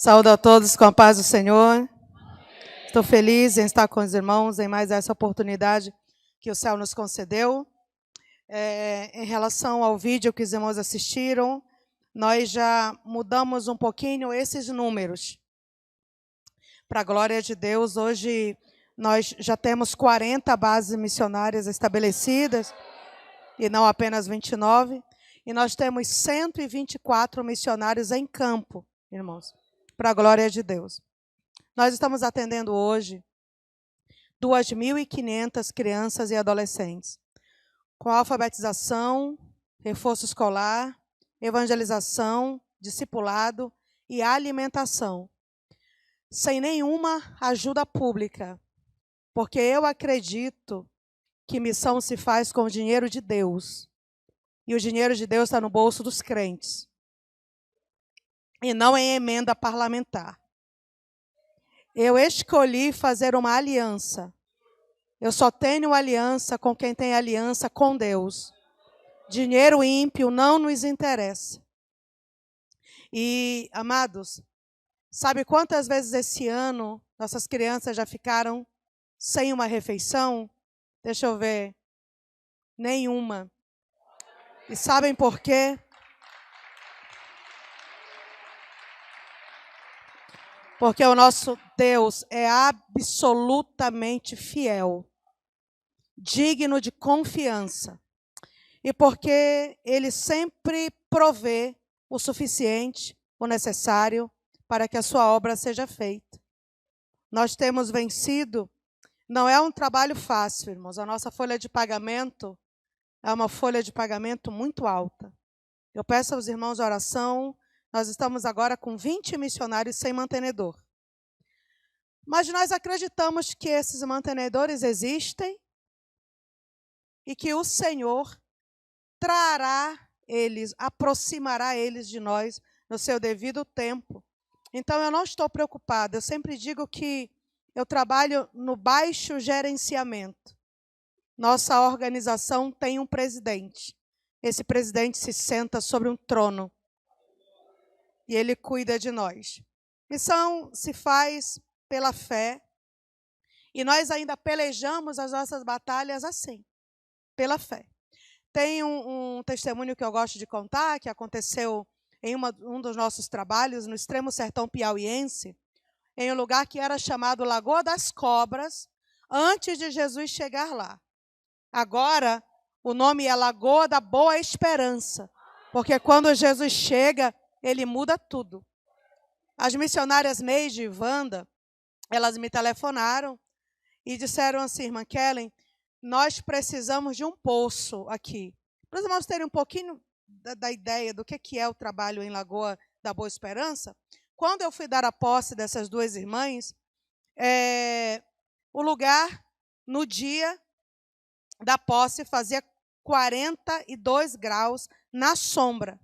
Saúdo a todos com a paz do Senhor. Estou feliz em estar com os irmãos em mais essa oportunidade que o céu nos concedeu. Em relação ao vídeo que os irmãos assistiram, nós já mudamos um pouquinho esses números. Para a glória de Deus, hoje nós já temos 40 bases missionárias estabelecidas, e não apenas 29, e nós temos 124 missionários em campo, irmãos, para a glória de Deus. Nós estamos atendendo hoje 2.500 crianças e adolescentes, com alfabetização, reforço escolar, evangelização, discipulado e alimentação, sem nenhuma ajuda pública, porque eu acredito que missão se faz com o dinheiro de Deus, e o dinheiro de Deus está no bolso dos crentes, e não em emenda parlamentar. Eu escolhi fazer uma aliança. Eu só tenho aliança com quem tem aliança com Deus. Dinheiro ímpio não nos interessa. E, amados, sabe quantas vezes esse ano nossas crianças já ficaram sem uma refeição? Deixa eu ver. Nenhuma. E sabem por quê? Porque o nosso Deus é absolutamente fiel, digno de confiança. E porque Ele sempre provê o suficiente, o necessário, para que a sua obra seja feita. Nós temos vencido. Não é um trabalho fácil, irmãos. A nossa folha de pagamento é uma folha de pagamento muito alta. Eu peço aos irmãos oração. Nós estamos agora com 20 missionários sem mantenedor. Mas nós acreditamos que esses mantenedores existem e que o Senhor trará eles, aproximará eles de nós no seu devido tempo. Então eu não estou preocupada. Eu sempre digo que eu trabalho no baixo gerenciamento. Nossa organização tem um presidente. Esse presidente se senta sobre um trono e ele cuida de nós. Missão se faz pela fé e nós ainda pelejamos as nossas batalhas assim, pela fé. Tem um testemunho que eu gosto de contar, que aconteceu em um dos nossos trabalhos, no extremo sertão piauiense, em um lugar que era chamado Lagoa das Cobras, antes de Jesus chegar lá. Agora, o nome é Lagoa da Boa Esperança, porque quando Jesus chega, ele muda tudo. As missionárias Meide e Wanda, elas me telefonaram e disseram assim: irmã Kellen, nós precisamos de um poço aqui. Para os irmãos terem um pouquinho da ideia do que é o trabalho em Lagoa da Boa Esperança, quando eu fui dar a posse dessas duas irmãs, o lugar, no dia da posse, fazia 42 graus na sombra.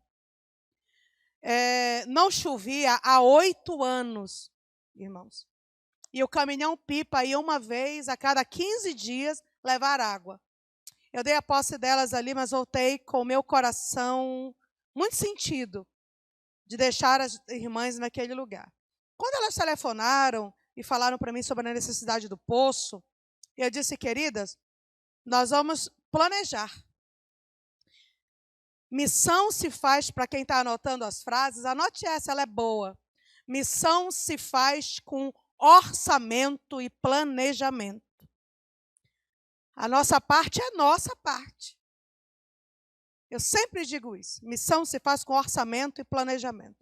Não chovia há 8 anos, irmãos. E o caminhão-pipa ia uma vez a cada 15 dias levar água. Eu dei a posse delas ali, mas voltei com o meu coração muito sentido de deixar as irmãs naquele lugar. Quando elas telefonaram e falaram para mim sobre a necessidade do poço, eu disse: queridas, nós vamos planejar. Missão se faz, para quem está anotando as frases, anote essa, ela é boa. Missão se faz com orçamento e planejamento. A nossa parte é nossa parte. Eu sempre digo isso. Missão se faz com orçamento e planejamento.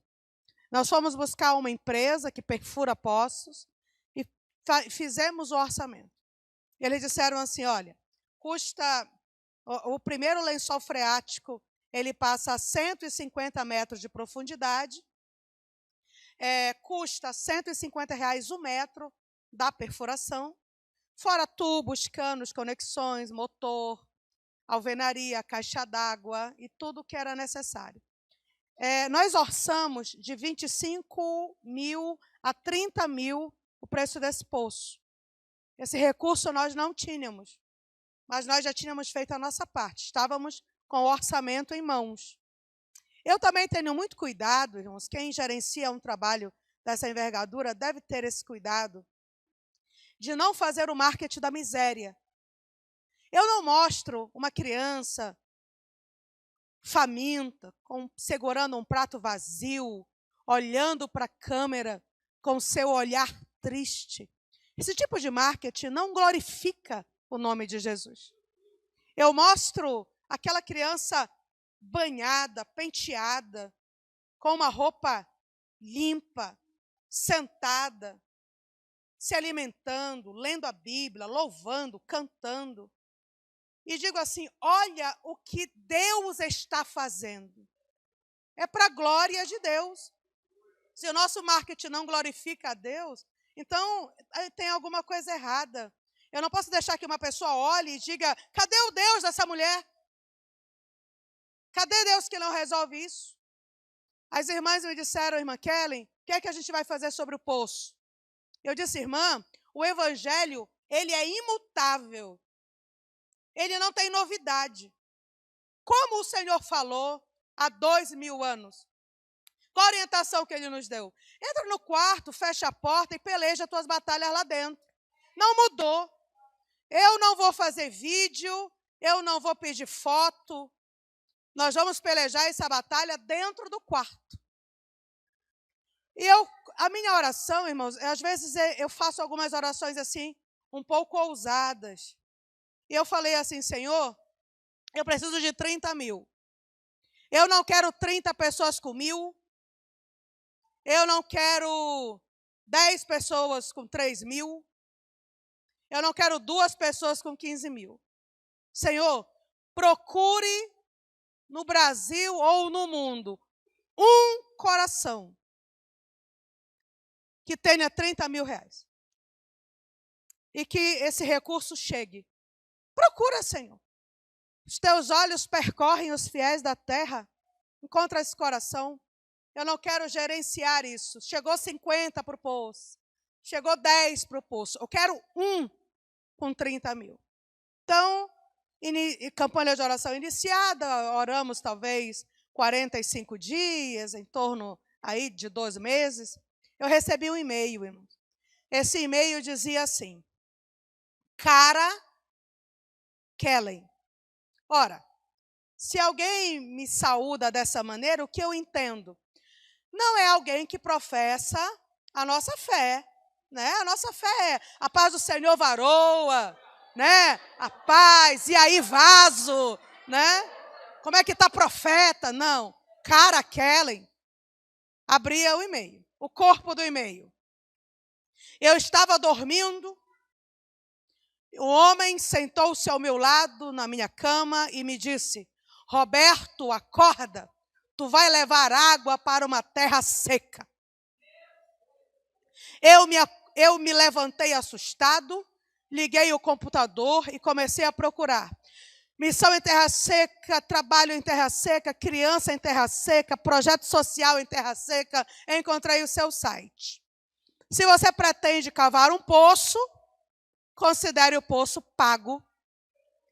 Nós fomos buscar uma empresa que perfura poços e fizemos o orçamento. E eles disseram assim: olha, custa o primeiro lençol freático, ele passa a 150 metros de profundidade, custa R$150 o metro da perfuração, fora tubos, canos, conexões, motor, alvenaria, caixa d'água e tudo o que era necessário. Nós orçamos de 25 mil a 30 mil o preço desse poço. Esse recurso nós não tínhamos, mas nós já tínhamos feito a nossa parte. Estávamos com o orçamento em mãos. Eu também tenho muito cuidado, irmãos, quem gerencia um trabalho dessa envergadura deve ter esse cuidado de não fazer o marketing da miséria. Eu não mostro uma criança faminta, segurando um prato vazio, olhando para a câmera com seu olhar triste. Esse tipo de marketing não glorifica o nome de Jesus. Eu mostro aquela criança banhada, penteada, com uma roupa limpa, sentada, se alimentando, lendo a Bíblia, louvando, cantando. E digo assim, olha o que Deus está fazendo. É para a glória de Deus. Se o nosso marketing não glorifica a Deus, então tem alguma coisa errada. Eu não posso deixar que uma pessoa olhe e diga, cadê o Deus dessa mulher? Cadê Deus que não resolve isso? As irmãs me disseram, irmã Kellen, o que é que a gente vai fazer sobre o poço? Eu disse, irmã, o evangelho, ele é imutável. Ele não tem novidade. Como o Senhor falou há 2000 anos. Qual a orientação que Ele nos deu? Entra no quarto, fecha a porta e peleja as tuas batalhas lá dentro. Não mudou. Eu não vou fazer vídeo, eu não vou pedir foto. Nós vamos pelejar essa batalha dentro do quarto. E a minha oração, irmãos, às vezes eu faço algumas orações assim, um pouco ousadas. E eu falei assim, Senhor, eu preciso de 30 mil. Eu não quero 30 pessoas com 1000. Eu não quero 10 pessoas com 3 mil. Eu não quero 2 pessoas com 15 mil. Senhor, procure no Brasil ou no mundo um coração que tenha 30 mil reais. E que esse recurso chegue. Procura, Senhor. Os teus olhos percorrem os fiéis da terra. Encontra esse coração. Eu não quero gerenciar isso. Chegou 50 para o poço. Chegou 10 para o poço. Eu quero um com 30 mil. Então, campanha de oração iniciada. Oramos talvez 45 dias, em torno aí de 12 meses. Eu recebi um e-mail, irmão. Esse e-mail dizia assim, Cara Kellen. Ora, se alguém me saúda dessa maneira, o que eu entendo? Não é alguém que professa a nossa fé, né? A nossa fé é a paz do Senhor varoa, né? A paz, e aí vaso, né? Como é que está profeta? Não. Cara Kellen. Abria o e-mail, o corpo do e-mail. Eu estava dormindo, o homem sentou-se ao meu lado na minha cama e me disse, Roberto, acorda, tu vai levar água para uma terra seca. Eu me levantei assustado, liguei o computador e comecei a procurar. Missão em terra seca, trabalho em terra seca, criança em terra seca, projeto social em terra seca. Encontrei o seu site. Se você pretende cavar um poço, considere o poço pago.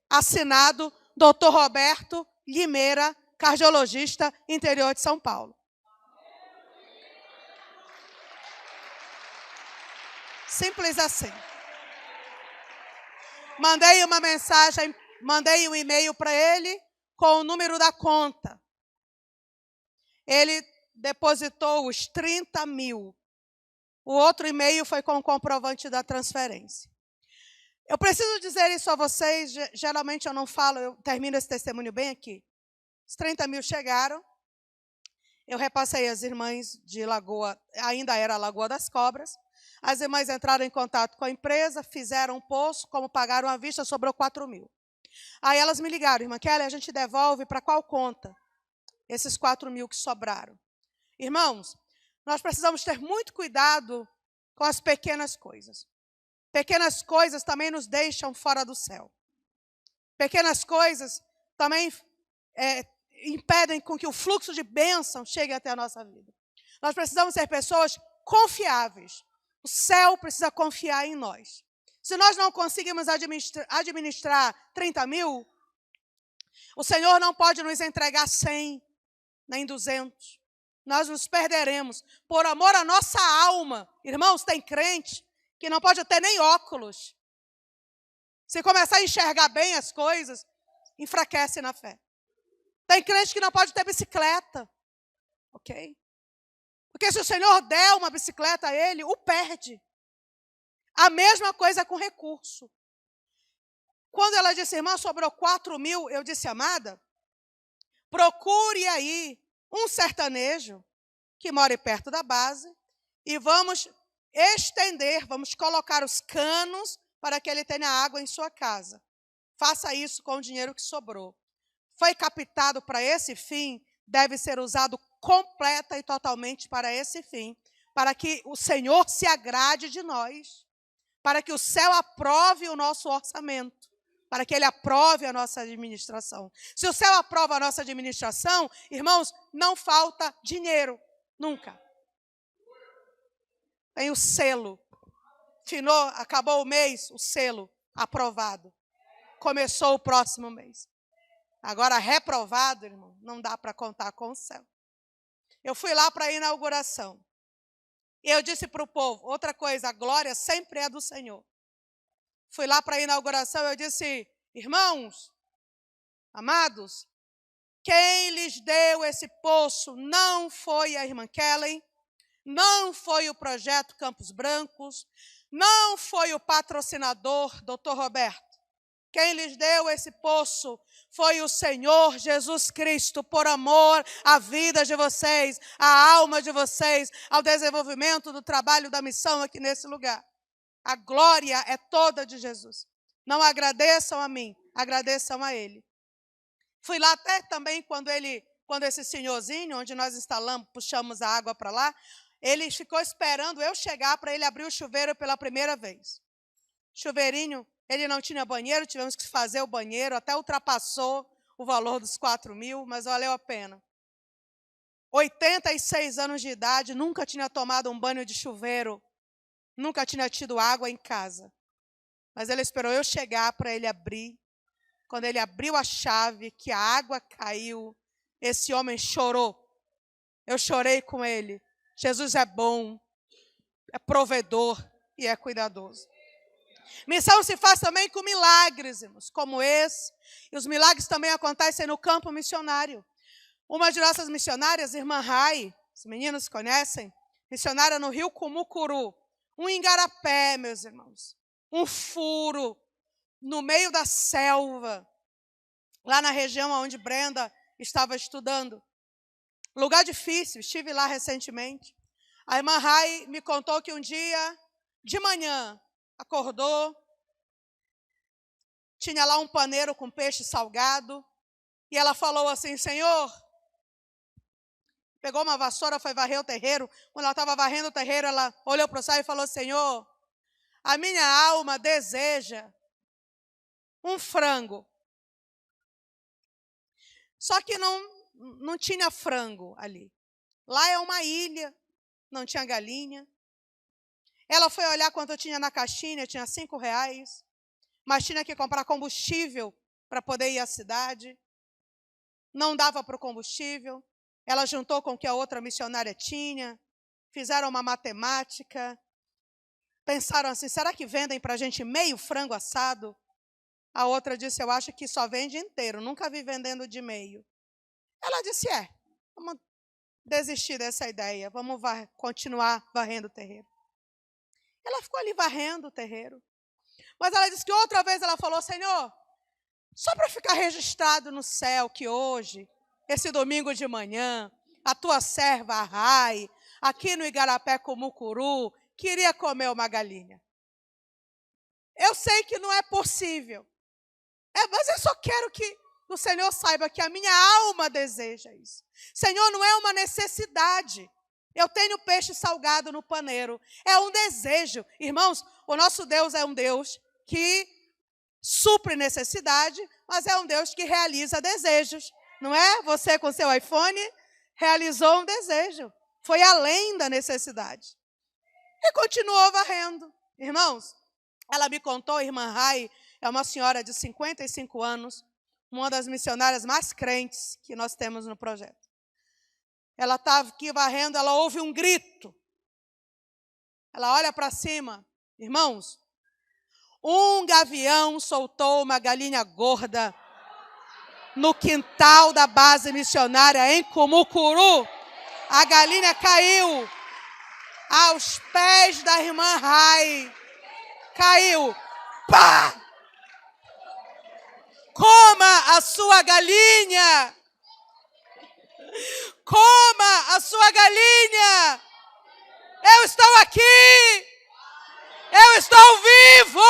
Assinado Dr. Roberto Limeira, cardiologista, interior de São Paulo. Simples assim. Mandei uma mensagem, mandei um e-mail para ele com o número da conta. Ele depositou os 30 mil. O outro e-mail foi com o comprovante da transferência. Eu preciso dizer isso a vocês, geralmente eu não falo, eu termino esse testemunho bem aqui. Os 30 mil chegaram, eu repassei às irmãs de Lagoa, ainda era Lagoa das Cobras. As irmãs entraram em contato com a empresa, fizeram um poço, como pagaram à vista, sobrou 4 mil. Aí elas me ligaram, irmã Kelly, a gente devolve para qual conta? Esses 4 mil que sobraram. Irmãos, nós precisamos ter muito cuidado com as pequenas coisas. Pequenas coisas também nos deixam fora do céu. Pequenas coisas também impedem com que o fluxo de bênção chegue até a nossa vida. Nós precisamos ser pessoas confiáveis. O céu precisa confiar em nós. Se nós não conseguimos administrar 30 mil, o Senhor não pode nos entregar 100, nem 200. nós nos perderemos por amor à nossa alma. Irmãos, tem crente que não pode ter nem óculos. Se começar a enxergar bem as coisas, enfraquece na fé. Tem crente que não pode ter bicicleta, ok? Porque se o Senhor der uma bicicleta a ele, o perde. A mesma coisa com recurso. Quando ela disse, irmã, sobrou 4.000, eu disse, amada, procure aí um sertanejo que mora perto da base e vamos estender, vamos colocar os canos para que ele tenha água em sua casa. Faça isso com o dinheiro que sobrou. Foi captado para esse fim, deve ser usado completa e totalmente para esse fim, para que o Senhor se agrade de nós, para que o céu aprove o nosso orçamento, para que Ele aprove a nossa administração. Se o céu aprova a nossa administração, irmãos, não falta dinheiro, nunca. Tem o selo. Finou, acabou o mês, o selo aprovado. Começou o próximo mês. Agora, reprovado, irmão, não dá para contar com o céu. Eu fui lá para a inauguração. E eu disse para o povo, outra coisa, a glória sempre é do Senhor. Fui lá para a inauguração, eu disse, irmãos, amados, quem lhes deu esse poço não foi a irmã Kellen, não foi o projeto Campos Brancos, não foi o patrocinador, doutor Roberto. Quem lhes deu esse poço foi o Senhor Jesus Cristo, por amor à vida de vocês, à alma de vocês, ao desenvolvimento do trabalho da missão aqui nesse lugar. A glória é toda de Jesus. Não agradeçam a mim, agradeçam a Ele. Fui lá até também quando esse senhorzinho, onde nós instalamos, puxamos a água para lá, ele ficou esperando eu chegar para ele abrir o chuveiro pela primeira vez. Chuveirinho, ele não tinha banheiro, tivemos que fazer o banheiro, até ultrapassou o valor dos 4.000, mas valeu a pena. 86 anos de idade, nunca tinha tomado um banho de chuveiro, nunca tinha tido água em casa. Mas ele esperou eu chegar para ele abrir. Quando ele abriu a chave, que a água caiu, esse homem chorou. Eu chorei com ele. Jesus é bom, é provedor e é cuidadoso. Missão se faz também com milagres, irmãos, como esse. E os milagres também acontecem no campo missionário. Uma de nossas missionárias, irmã Rai, os meninos conhecem, missionária no Rio Cumucuru, um igarapé, meus irmãos, um furo no meio da selva, lá na região onde Brenda estava estudando. Lugar difícil, estive lá recentemente. A irmã Rai me contou que um dia, de manhã, acordou, tinha lá um paneiro com peixe salgado, e ela falou assim, Senhor, pegou uma vassoura, foi varrer o terreiro, quando ela estava varrendo o terreiro, ela olhou para o céu e falou, Senhor, a minha alma deseja um frango. Só que não tinha frango ali. Lá é uma ilha, não tinha galinha. Ela foi olhar quanto tinha na caixinha, tinha R$5, mas tinha que comprar combustível para poder ir à cidade. Não dava para o combustível. Ela juntou com o que a outra missionária tinha, fizeram uma matemática, pensaram assim, será que vendem para a gente meio frango assado? A outra disse, eu acho que só vende inteiro, nunca vi vendendo de meio. Ela disse, vamos desistir dessa ideia, vamos continuar varrendo o terreiro. Ela ficou ali varrendo o terreiro. Mas ela disse que outra vez ela falou, Senhor, só para ficar registrado no céu que hoje, esse domingo de manhã, a tua serva Rai, aqui no Igarapé Cumucuru, queria comer uma galinha. Eu sei que não é possível. Mas eu só quero que o Senhor saiba que a minha alma deseja isso. Senhor, não é uma necessidade. Eu tenho peixe salgado no paneiro. É um desejo. Irmãos, o nosso Deus é um Deus que supre necessidade, mas é um Deus que realiza desejos. Não é? Você com seu iPhone realizou um desejo. Foi além da necessidade. E continuou varrendo. Irmãos, ela me contou, a irmã Rai, é uma senhora de 55 anos, uma das missionárias mais crentes que nós temos no projeto. ela estava aqui varrendo, ela ouve um grito. Ela olha para cima. Irmãos, um gavião soltou uma galinha gorda no quintal da base missionária em Cumucuru. A galinha caiu aos pés da irmã Rai. Caiu. Pá! Coma a sua galinha. Coma a sua galinha. Eu estou aqui. Eu estou vivo.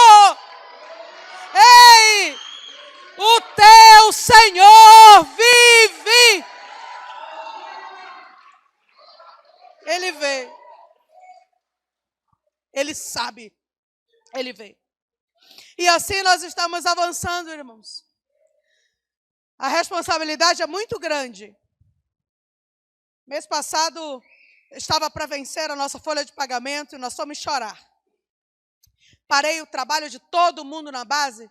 Ei! O teu Senhor vive. Ele vê. Ele sabe. Ele vê. E assim nós estamos avançando, irmãos. A responsabilidade é muito grande. Mês passado, estava para vencer a nossa folha de pagamento e nós fomos chorar. Parei o trabalho de todo mundo na base,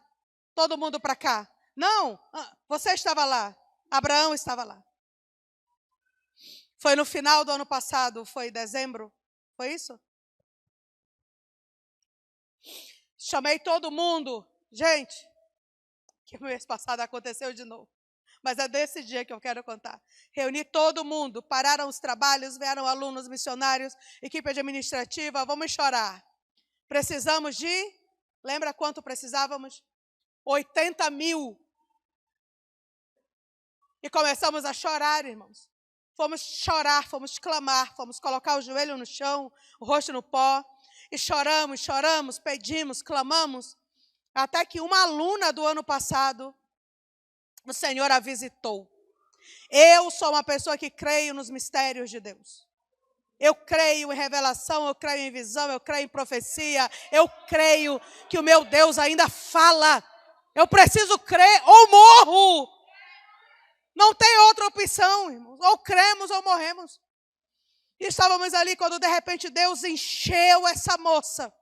todo mundo para cá. Não, você estava lá, Abraão estava lá. Foi no final do ano passado, foi dezembro, foi isso? Chamei todo mundo. Gente, que o mês passado aconteceu de novo. Mas é desse dia que eu quero contar. Reuni todo mundo, pararam os trabalhos, vieram alunos, missionários, equipe administrativa, vamos chorar. Precisamos de, lembra quanto precisávamos? 80 mil. E começamos a chorar, irmãos. Fomos chorar, fomos clamar, fomos colocar o joelho no chão, o rosto no pó. E choramos, pedimos, clamamos. Até que uma aluna do ano passado, o Senhor a visitou. Eu sou uma pessoa que creio nos mistérios de Deus. Eu creio em revelação, eu creio em visão, eu creio em profecia. Eu creio que o meu Deus ainda fala. Eu preciso crer ou morro. Não tem outra opção, irmãos. Ou cremos ou morremos. E estávamos ali quando de repente Deus encheu essa moça.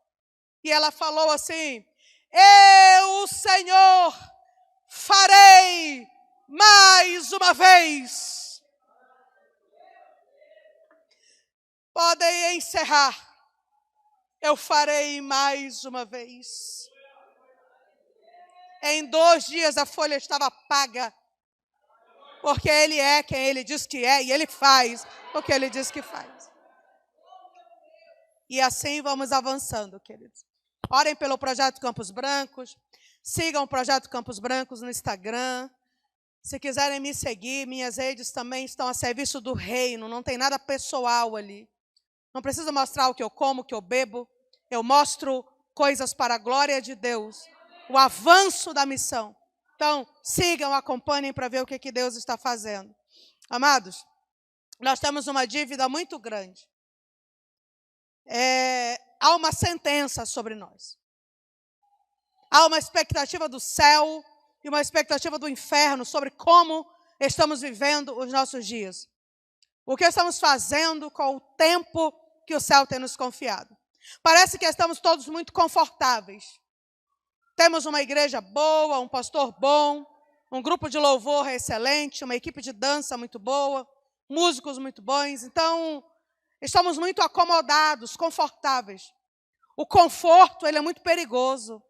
E ela falou assim: eu, Senhor, farei mais uma vez. Podem encerrar. Eu farei mais uma vez. Em 2 dias a folha estava paga. Porque Ele é quem Ele diz que é. E Ele faz o que Ele diz que faz. E assim vamos avançando, queridos. Orem pelo Projeto Campos Brancos. Sigam o Projeto Campos Brancos no Instagram. Se quiserem me seguir, minhas redes também estão a serviço do reino. Não tem nada pessoal ali. Não preciso mostrar o que eu como, o que eu bebo. Eu mostro coisas para a glória de Deus. O avanço da missão. Então, sigam, acompanhem para ver o que Deus está fazendo. Amados, nós temos uma dívida muito grande. Há uma sentença sobre nós. Há uma expectativa do céu e uma expectativa do inferno sobre como estamos vivendo os nossos dias. O que estamos fazendo com o tempo que o céu tem nos confiado. Parece que estamos todos muito confortáveis. Temos uma igreja boa, um pastor bom, um grupo de louvor excelente, uma equipe de dança muito boa, músicos muito bons. Então, estamos muito acomodados, confortáveis. O conforto, ele é muito perigoso.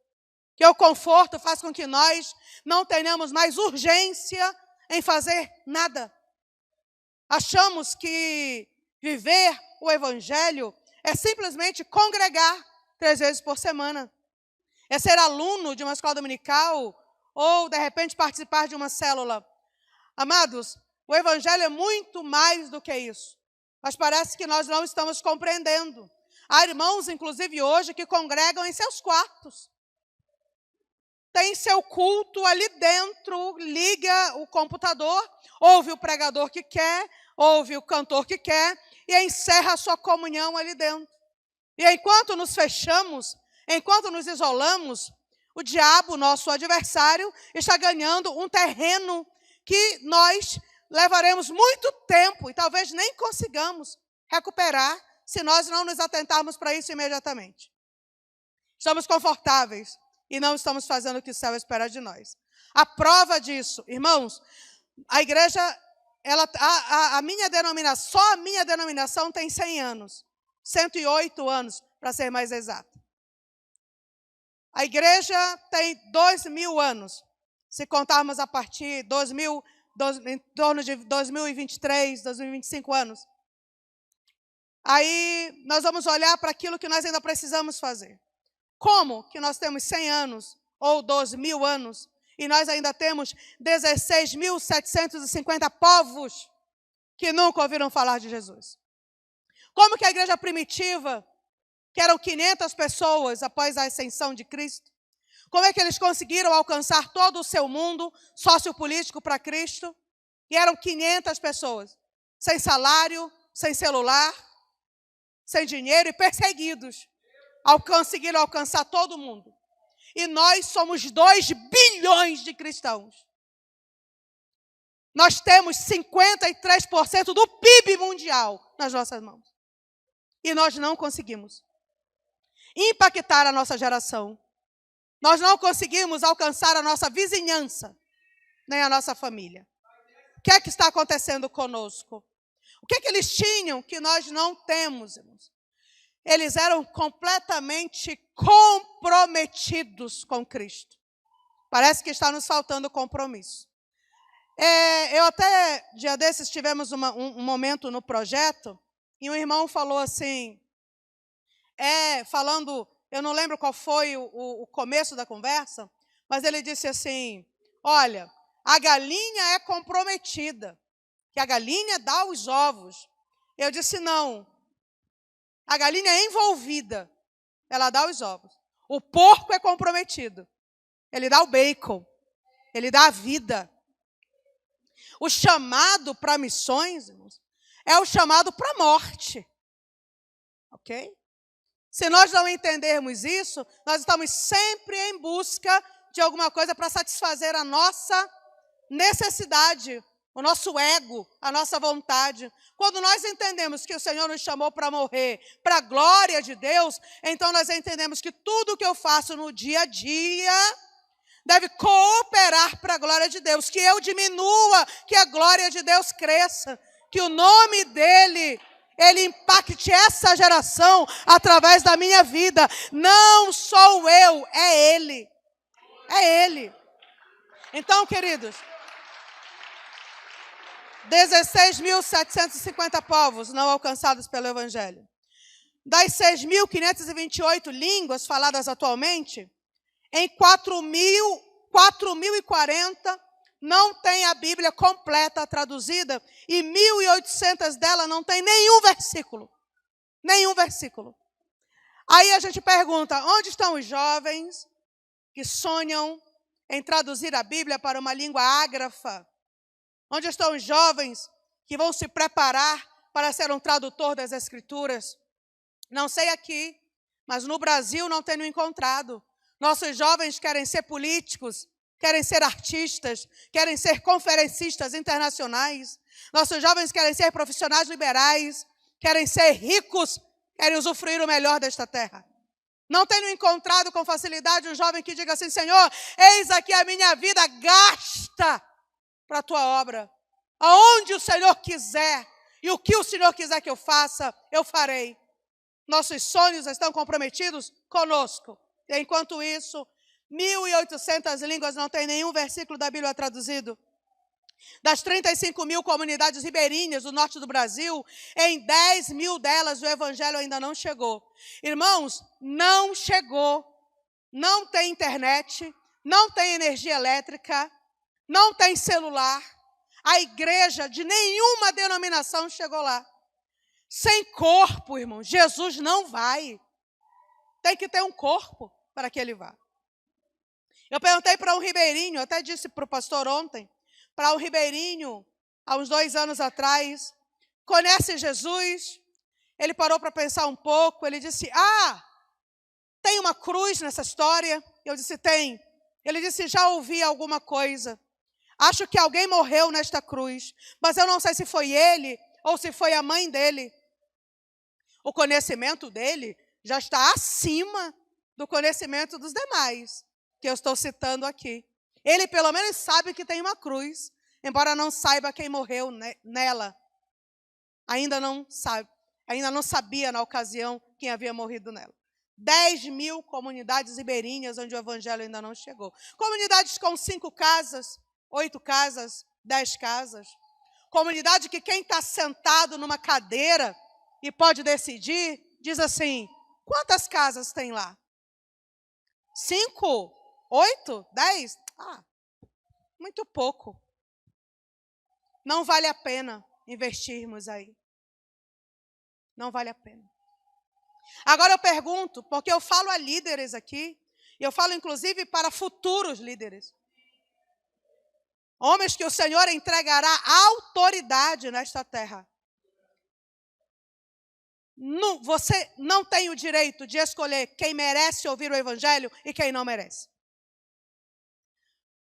Porque o conforto faz com que nós não tenhamos mais urgência em fazer nada. Achamos que viver o evangelho é simplesmente congregar 3 vezes por semana. É ser aluno de uma escola dominical ou, de repente, participar de uma célula. Amados, o evangelho é muito mais do que isso. Mas parece que nós não estamos compreendendo. Há irmãos, inclusive hoje, que congregam em seus quartos. Tem seu culto ali dentro, liga o computador, ouve o pregador que quer, ouve o cantor que quer e encerra a sua comunhão ali dentro. E enquanto nos fechamos, enquanto nos isolamos, o diabo, nosso adversário, está ganhando um terreno que nós levaremos muito tempo e talvez nem consigamos recuperar se nós não nos atentarmos para isso imediatamente. Estamos confortáveis e não estamos fazendo o que o céu espera de nós. A prova disso, irmãos, a igreja a minha denominação, só a minha denominação tem 100 anos. 108 anos, para ser mais exato. A igreja tem 2.000 anos. Se contarmos a partir em torno de 2023, 2025 anos. Aí nós vamos olhar para aquilo que nós ainda precisamos fazer. Como que nós temos 100 anos ou 12.000 anos e nós ainda temos 16.750 povos que nunca ouviram falar de Jesus? Como que a igreja primitiva, que eram 500 pessoas após a ascensão de Cristo, como é que eles conseguiram alcançar todo o seu mundo sociopolítico para Cristo? E eram 500 pessoas, sem salário, sem celular, sem dinheiro e perseguidos. Conseguiram alcançar todo mundo. E nós somos 2 bilhões de cristãos. Nós temos 53% do PIB mundial nas nossas mãos. E nós não conseguimos impactar a nossa geração. Nós não conseguimos alcançar a nossa vizinhança, nem a nossa família. O que é que está acontecendo conosco? O que é que eles tinham que nós não temos, irmãos? Eles eram completamente comprometidos com Cristo. Parece que está nos faltando compromisso. Eu até, dia desses, tivemos um momento no projeto, e um irmão falou assim, falando, eu não lembro qual foi o começo da conversa, mas ele disse assim, olha, a galinha é comprometida, que a galinha dá os ovos. Eu disse, não, a galinha é envolvida, ela dá os ovos. O porco é comprometido, ele dá o bacon, ele dá a vida. O chamado para missões, irmãos, é o chamado para a morte. Ok? Se nós não entendermos isso, nós estamos sempre em busca de alguma coisa para satisfazer a nossa necessidade, o nosso ego, a nossa vontade. Quando nós entendemos que o Senhor nos chamou para morrer, para a glória de Deus, então nós entendemos que tudo que eu faço no dia a dia deve cooperar para a glória de Deus, que eu diminua, que a glória de Deus cresça, que o nome dele, ele impacte essa geração através da minha vida. Não sou eu, é ele. É ele. Então, queridos, 16.750 povos não alcançados pelo Evangelho. Das 6.528 línguas faladas atualmente, em 4.040 não tem a Bíblia completa traduzida e 1.800 dela não tem nenhum versículo. Nenhum versículo. Aí a gente pergunta, onde estão os jovens que sonham em traduzir a Bíblia para uma língua ágrafa? Onde estão os jovens que vão se preparar para ser um tradutor das Escrituras? Não sei aqui, mas no Brasil não tenho encontrado. Nossos jovens querem ser políticos, querem ser artistas, querem ser conferencistas internacionais. Nossos jovens querem ser profissionais liberais, querem ser ricos, querem usufruir o melhor desta terra. Não tenho encontrado com facilidade um jovem que diga assim, Senhor, eis aqui a minha vida, gasta para a tua obra. Aonde o Senhor quiser e o que o Senhor quiser que eu faça, eu farei. Nossos sonhos estão comprometidos conosco. E enquanto isso, 1.800 línguas não tem nenhum versículo da Bíblia traduzido. Das 35.000 comunidades ribeirinhas do norte do Brasil, em 10.000 delas o Evangelho ainda não chegou. Irmãos, não chegou. Não tem internet, não tem energia elétrica, não tem celular. A igreja de nenhuma denominação chegou lá. Sem corpo, irmão, Jesus não vai. Tem que ter um corpo para que ele vá. Eu perguntei para um ribeirinho, eu até disse para o pastor ontem, para um ribeirinho, há uns 2 anos atrás, conhece Jesus? Ele parou para pensar um pouco, ele disse, tem uma cruz nessa história? Eu disse, tem. Ele disse, já ouvi alguma coisa. Acho que alguém morreu nesta cruz, mas eu não sei se foi ele ou se foi a mãe dele. O conhecimento dele já está acima do conhecimento dos demais, que eu estou citando aqui. Ele pelo menos sabe que tem uma cruz. embora não saiba quem morreu nela. Ainda não sabia na ocasião quem havia morrido nela. 10.000 comunidades ribeirinhas onde o evangelho ainda não chegou. Comunidades com 5 casas, 8 casas, 10 casas. Comunidade que quem está sentado numa cadeira e pode decidir, diz assim, quantas casas tem lá? 5? 8? 10? Muito pouco. Não vale a pena investirmos aí. Não vale a pena. Agora eu pergunto, porque eu falo a líderes aqui, e eu falo inclusive para futuros líderes. Homens que o Senhor entregará autoridade nesta terra. Você não tem o direito de escolher quem merece ouvir o evangelho e quem não merece.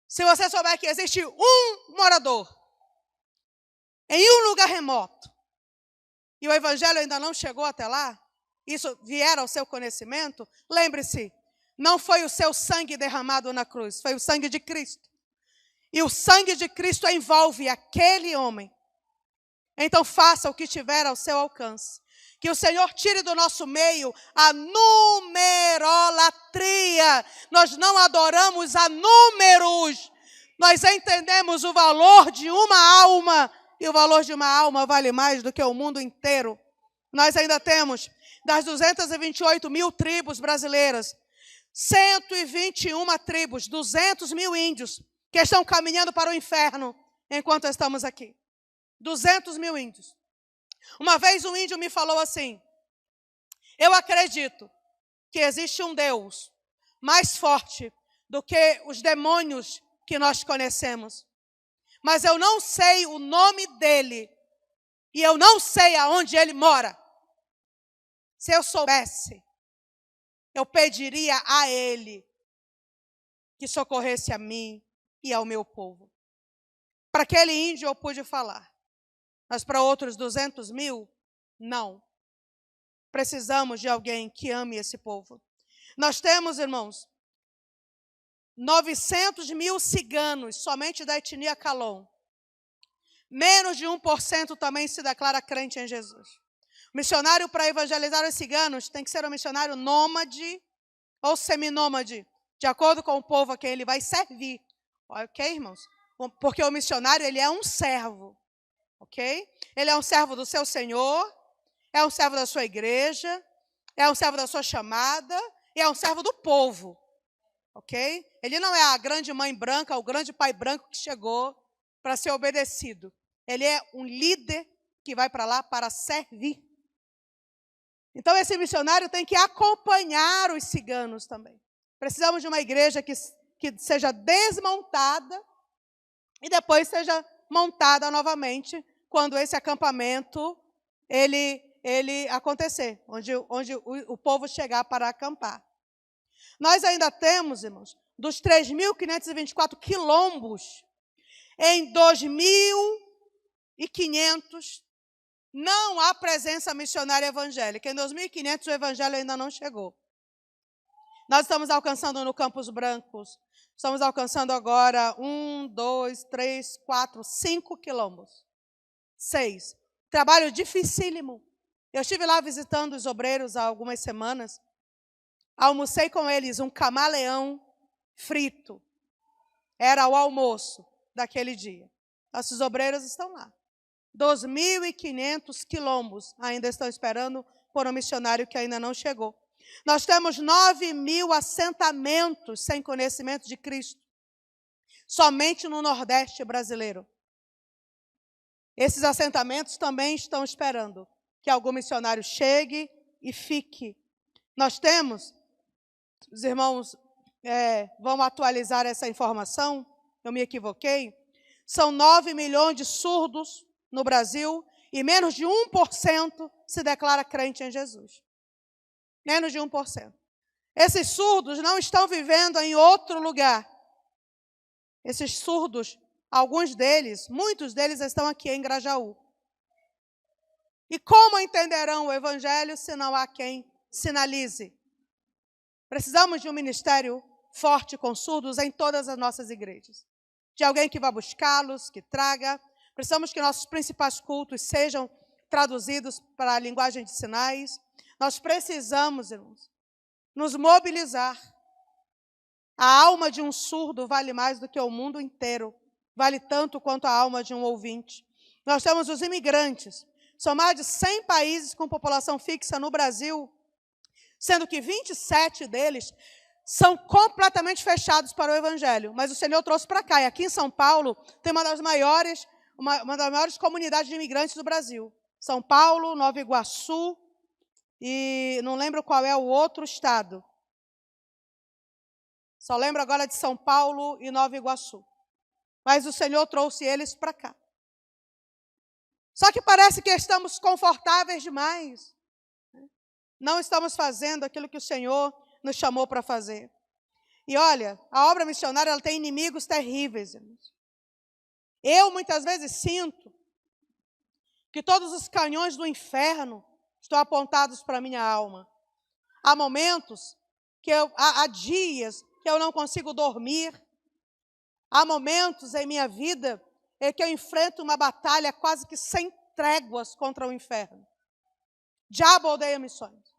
Se você souber que existe um morador em um lugar remoto e o evangelho ainda não chegou até lá, isso vier ao seu conhecimento, lembre-se, não foi o seu sangue derramado na cruz, foi o sangue de Cristo. E o sangue de Cristo envolve aquele homem. Então faça o que tiver ao seu alcance. Que o Senhor tire do nosso meio a numerolatria. Nós não adoramos a números. Nós entendemos o valor de uma alma. E o valor de uma alma vale mais do que o mundo inteiro. Nós ainda temos, das 228.000 tribos brasileiras, 121 tribos, 200.000 índios, que estão caminhando para o inferno enquanto estamos aqui. 200.000 índios. Uma vez um índio me falou assim, eu acredito que existe um Deus mais forte do que os demônios que nós conhecemos. Mas eu não sei o nome dele e eu não sei aonde ele mora. Se eu soubesse, eu pediria a ele que socorresse a mim e ao meu povo. Para aquele índio eu pude falar. Mas para outros 200.000, não. Precisamos de alguém que ame esse povo. Nós temos, irmãos, 900.000 ciganos, somente da etnia Calon. Menos de 1% também se declara crente em Jesus. O missionário para evangelizar os ciganos tem que ser um missionário nômade ou seminômade, de acordo com o povo a quem ele vai servir. Ok, irmãos? Porque o missionário, ele é um servo. Ok? Ele é um servo do seu Senhor, é um servo da sua igreja, é um servo da sua chamada e é um servo do povo. Ok? Ele não é a grande mãe branca, o grande pai branco que chegou para ser obedecido. Ele é um líder que vai para lá para servir. Então esse missionário tem que acompanhar os ciganos também. Precisamos de uma igreja que seja desmontada e depois seja montada novamente quando esse acampamento ele acontecer, onde o povo chegar para acampar. Nós ainda temos, irmãos, dos 3.524 quilombos, em 2.500 não há presença missionária evangélica. Em 2.500 o evangelho ainda não chegou. Nós estamos alcançando no Campos Brancos, estamos alcançando agora 1, 2, 3, 4, 5 quilombos. 6. Trabalho dificílimo. Eu estive lá visitando os obreiros há algumas semanas. Almocei com eles um camaleão frito. Era o almoço daquele dia. Nossos obreiros estão lá. 2.500 quilombos ainda estão esperando por um missionário que ainda não chegou. Nós temos 9.000 assentamentos sem conhecimento de Cristo. Somente no Nordeste brasileiro. Esses assentamentos também estão esperando que algum missionário chegue e fique. Nós temos, os irmãos vão atualizar essa informação, eu me equivoquei, são 9 milhões de surdos no Brasil e menos de 1% se declara crente em Jesus. Menos de 1%. Esses surdos não estão vivendo em outro lugar. Esses surdos, alguns deles, muitos deles estão aqui em Grajaú. E como entenderão o evangelho se não há quem sinalize? Precisamos de um ministério forte com surdos em todas as nossas igrejas. de alguém que vá buscá-los, que traga. Precisamos que nossos principais cultos sejam traduzidos para a linguagem de sinais. Nós precisamos, irmãos, nos mobilizar. A alma de um surdo vale mais do que o mundo inteiro. Vale tanto quanto a alma de um ouvinte. Nós temos os imigrantes. São mais de 100 países com população fixa no Brasil, sendo que 27 deles são completamente fechados para o Evangelho. Mas o Senhor trouxe para cá. E aqui em São Paulo tem uma das maiores comunidades de imigrantes do Brasil. São Paulo, Nova Iguaçu e não lembro qual é o outro estado. Só lembro agora de São Paulo e Nova Iguaçu. Mas o Senhor trouxe eles para cá. Só que parece que estamos confortáveis demais. Não estamos fazendo aquilo que o Senhor nos chamou para fazer. E olha, a obra missionária ela tem inimigos terríveis, irmãos. Eu muitas vezes sinto que todos os canhões do inferno estão apontados para a minha alma. Há momentos, há dias que eu não consigo dormir. Há momentos em minha vida em que eu enfrento uma batalha quase que sem tréguas contra o inferno. O diabo odeia missões.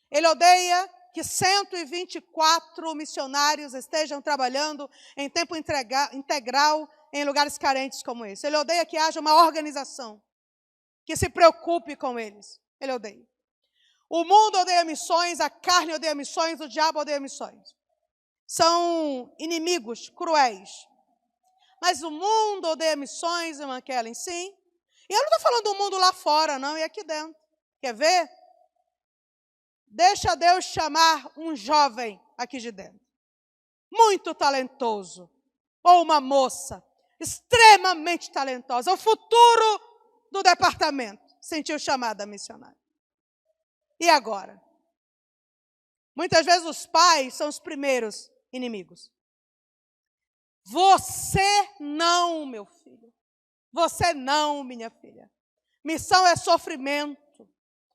Ele odeia que 124 missionários estejam trabalhando em tempo integral em lugares carentes como esse. Ele odeia que haja uma organização que se preocupe com eles. Ele odeia. O mundo odeia missões, a carne odeia missões, o diabo odeia missões. São inimigos cruéis. Mas o mundo odeia missões, irmã Kellen, sim. E eu não estou falando do mundo lá fora, não, e aqui dentro. Quer ver? Deixa Deus chamar um jovem aqui de dentro. Muito talentoso. Ou uma moça extremamente talentosa. O futuro do departamento. Sentiu chamada missionária. E agora? Muitas vezes os pais são os primeiros inimigos. Você não, meu filho. Você não, minha filha. Missão é sofrimento.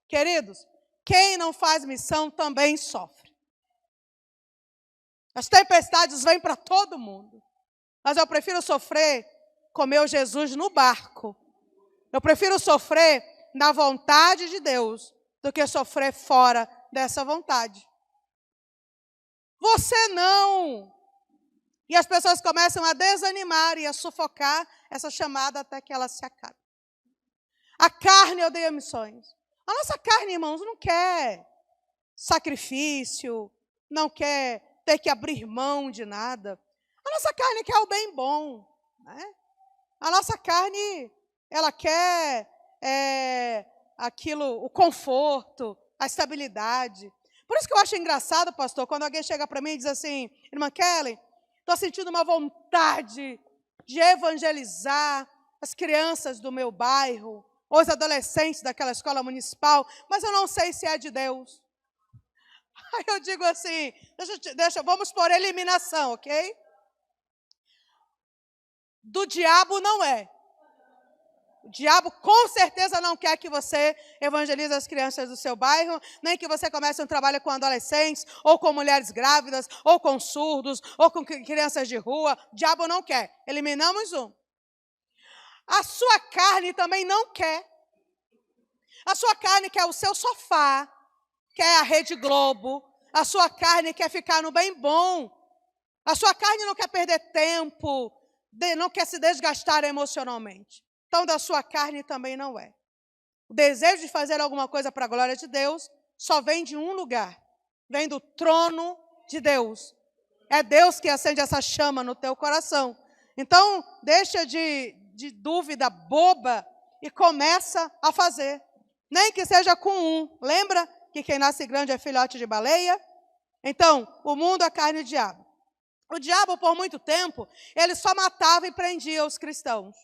Queridos, quem não faz missão também sofre. As tempestades vêm para todo mundo. Mas eu prefiro sofrer com meu Jesus no barco. Eu prefiro sofrer na vontade de Deus do que sofrer fora dessa vontade. Você não. E as pessoas começam a desanimar e a sufocar essa chamada até que ela se acabe. A carne odeia missões. A nossa carne, irmãos, não quer sacrifício, não quer ter que abrir mão de nada. A nossa carne quer o bem bom. Né? A nossa carne, ela quer aquilo, o conforto, a estabilidade. Por isso que eu acho engraçado, pastor, quando alguém chega para mim e diz assim, irmã Kellen, estou sentindo uma vontade de evangelizar as crianças do meu bairro, ou os adolescentes daquela escola municipal, mas eu não sei se é de Deus. Aí eu digo assim, vamos por eliminação, ok? Do diabo não é. O diabo com certeza não quer que você evangelize as crianças do seu bairro, nem que você comece um trabalho com adolescentes, ou com mulheres grávidas, ou com surdos, ou com crianças de rua. O diabo não quer. Eliminamos um. A sua carne também não quer. A sua carne quer o seu sofá, quer a Rede Globo. A sua carne quer ficar no bem bom. A sua carne não quer perder tempo, não quer se desgastar emocionalmente. Então, da sua carne também não é. O desejo de fazer alguma coisa para a glória de Deus só vem de um lugar. Vem do trono de Deus. É Deus que acende essa chama no teu coração. Então, deixa de dúvida boba e começa a fazer. Nem que seja com um. Lembra que quem nasce grande é filhote de baleia? Então, o mundo, a carne e o diabo. O diabo, por muito tempo, ele só matava e prendia os cristãos.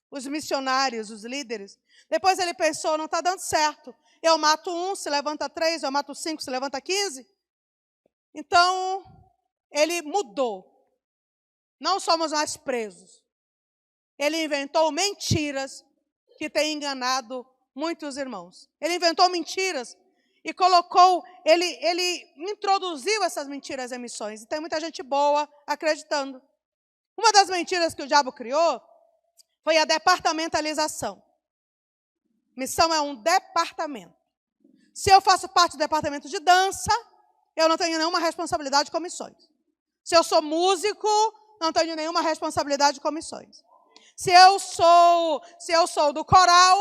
Os missionários, os líderes. Depois ele pensou, não está dando certo. Eu mato 1, se levanta 3, eu mato 5, se levanta 15. Então, ele mudou. Não somos mais presos. Ele inventou mentiras que têm enganado muitos irmãos. Ele inventou mentiras e colocou, ele introduziu essas mentiras em missões. E tem muita gente boa acreditando. Uma das mentiras que o diabo criou foi a departamentalização. Missão é um departamento. Se eu faço parte do departamento de dança, eu não tenho nenhuma responsabilidade com missões. Se eu sou músico, não tenho nenhuma responsabilidade com missões. Se eu sou do coral,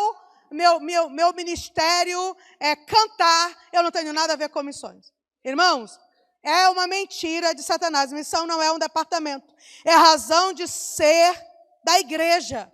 meu ministério é cantar, eu não tenho nada a ver com missões. Irmãos, é uma mentira de Satanás. Missão não é um departamento. É a razão de ser da igreja.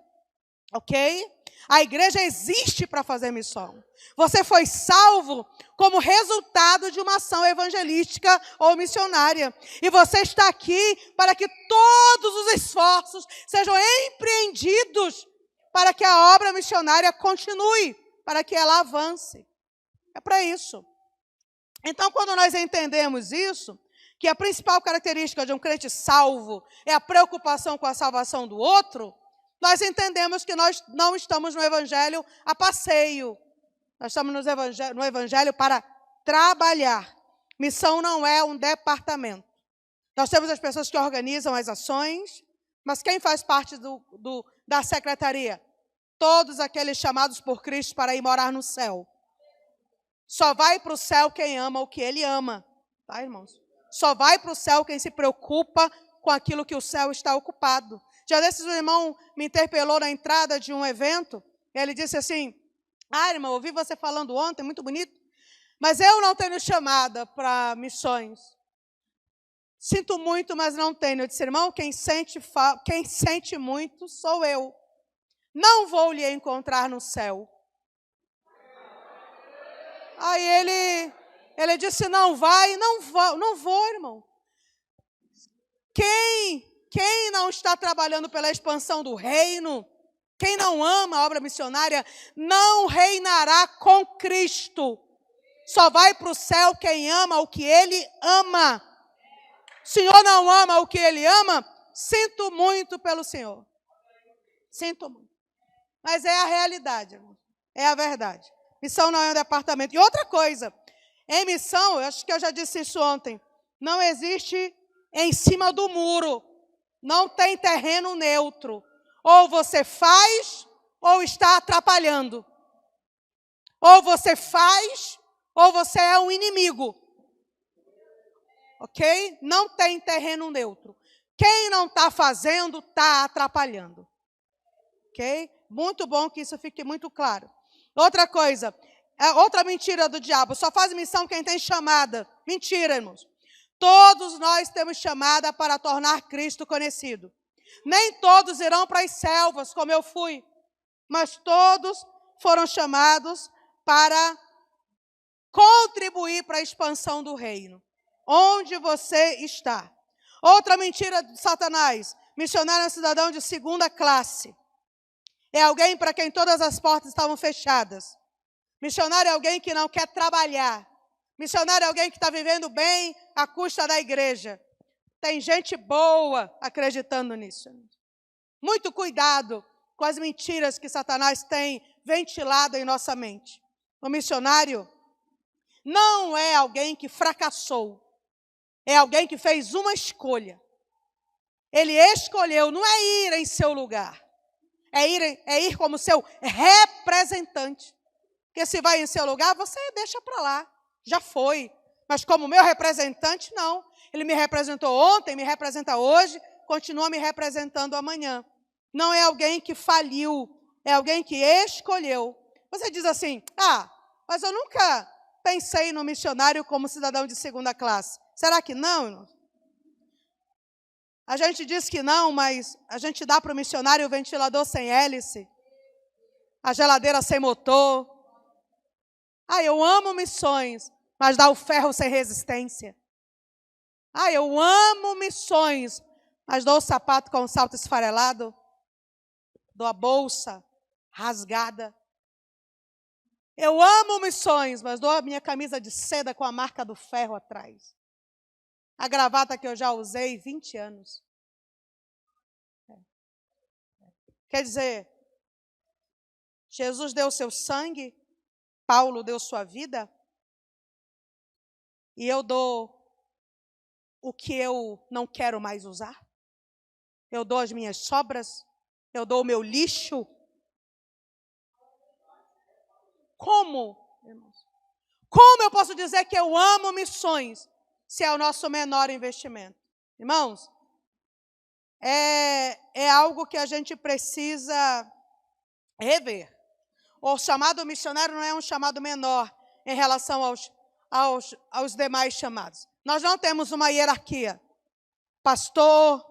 Ok? A igreja existe para fazer missão. Você foi salvo como resultado de uma ação evangelística ou missionária. E você está aqui para que todos os esforços sejam empreendidos para que a obra missionária continue, para que ela avance. É para isso. Então, quando nós entendemos isso, que a principal característica de um crente salvo é a preocupação com a salvação do outro, nós entendemos que nós não estamos no evangelho a passeio. Nós estamos no evangelho para trabalhar. Missão não é um departamento. Nós temos as pessoas que organizam as ações, mas quem faz parte da secretaria? Todos aqueles chamados por Cristo para ir morar no céu. Só vai para o céu quem ama o que ele ama. Tá, irmãos? Só vai para o céu quem se preocupa com aquilo que o céu está ocupado. Já desses, o irmão me interpelou na entrada de um evento. Ele disse assim: irmão, ouvi você falando ontem, muito bonito, mas eu não tenho chamada para missões. Sinto muito, mas não tenho. Eu disse: irmão, quem sente muito sou eu. Não vou lhe encontrar no céu. Aí ele disse: não vai, não vou, irmão. Quem não está trabalhando pela expansão do reino, quem não ama a obra missionária, não reinará com Cristo. Só vai para o céu quem ama o que ele ama. O Senhor não ama o que ele ama? Sinto muito pelo Senhor. Sinto muito. Mas é a realidade, irmão. É a verdade. Missão não é um departamento. E outra coisa, em missão, eu acho que eu já disse isso ontem, não existe em cima do muro. Não tem terreno neutro. Ou você faz, ou está atrapalhando. Ou você faz, ou você é um inimigo. Ok? Não tem terreno neutro. Quem não está fazendo, está atrapalhando. Ok? Muito bom que isso fique muito claro. Outra coisa, outra mentira do diabo, só faz missão quem tem chamada. Mentira, irmãos. Todos nós temos chamada para tornar Cristo conhecido. Nem todos irão para as selvas, como eu fui, mas todos foram chamados para contribuir para a expansão do reino. Onde você está? Outra mentira de Satanás, missionário é um cidadão de segunda classe. É alguém para quem todas as portas estavam fechadas. Missionário é alguém que não quer trabalhar. Missionário é alguém que está vivendo bem à custa da igreja. Tem gente boa acreditando nisso. Muito cuidado com as mentiras que Satanás tem ventilado em nossa mente. O missionário não é alguém que fracassou. É alguém que fez uma escolha. Ele escolheu, não é ir em seu lugar. É ir como seu representante. Porque se vai em seu lugar, você deixa para lá. Já foi. Mas como meu representante, não. Ele me representou ontem, me representa hoje, continua me representando amanhã. Não é alguém que faliu, é alguém que escolheu. Você diz assim: mas eu nunca pensei no missionário como cidadão de segunda classe. Será que não, irmão? A gente diz que não, mas a gente dá para o missionário o ventilador sem hélice, a geladeira sem motor. Eu amo missões, mas dá o ferro sem resistência. Eu amo missões, mas dou o sapato com o salto esfarelado, dou a bolsa rasgada. Eu amo missões, mas dou a minha camisa de seda com a marca do ferro atrás. A gravata que eu já usei 20 anos. Quer dizer, Jesus deu seu sangue, Paulo deu sua vida, e eu dou o que eu não quero mais usar? eu dou as minhas sobras, eu dou o meu lixo. Como, irmãos? Como eu posso dizer que eu amo missões se é o nosso menor investimento? Irmãos, é algo que a gente precisa rever. O chamado missionário não é um chamado menor em relação aos demais chamados. Nós não temos uma hierarquia. Pastor,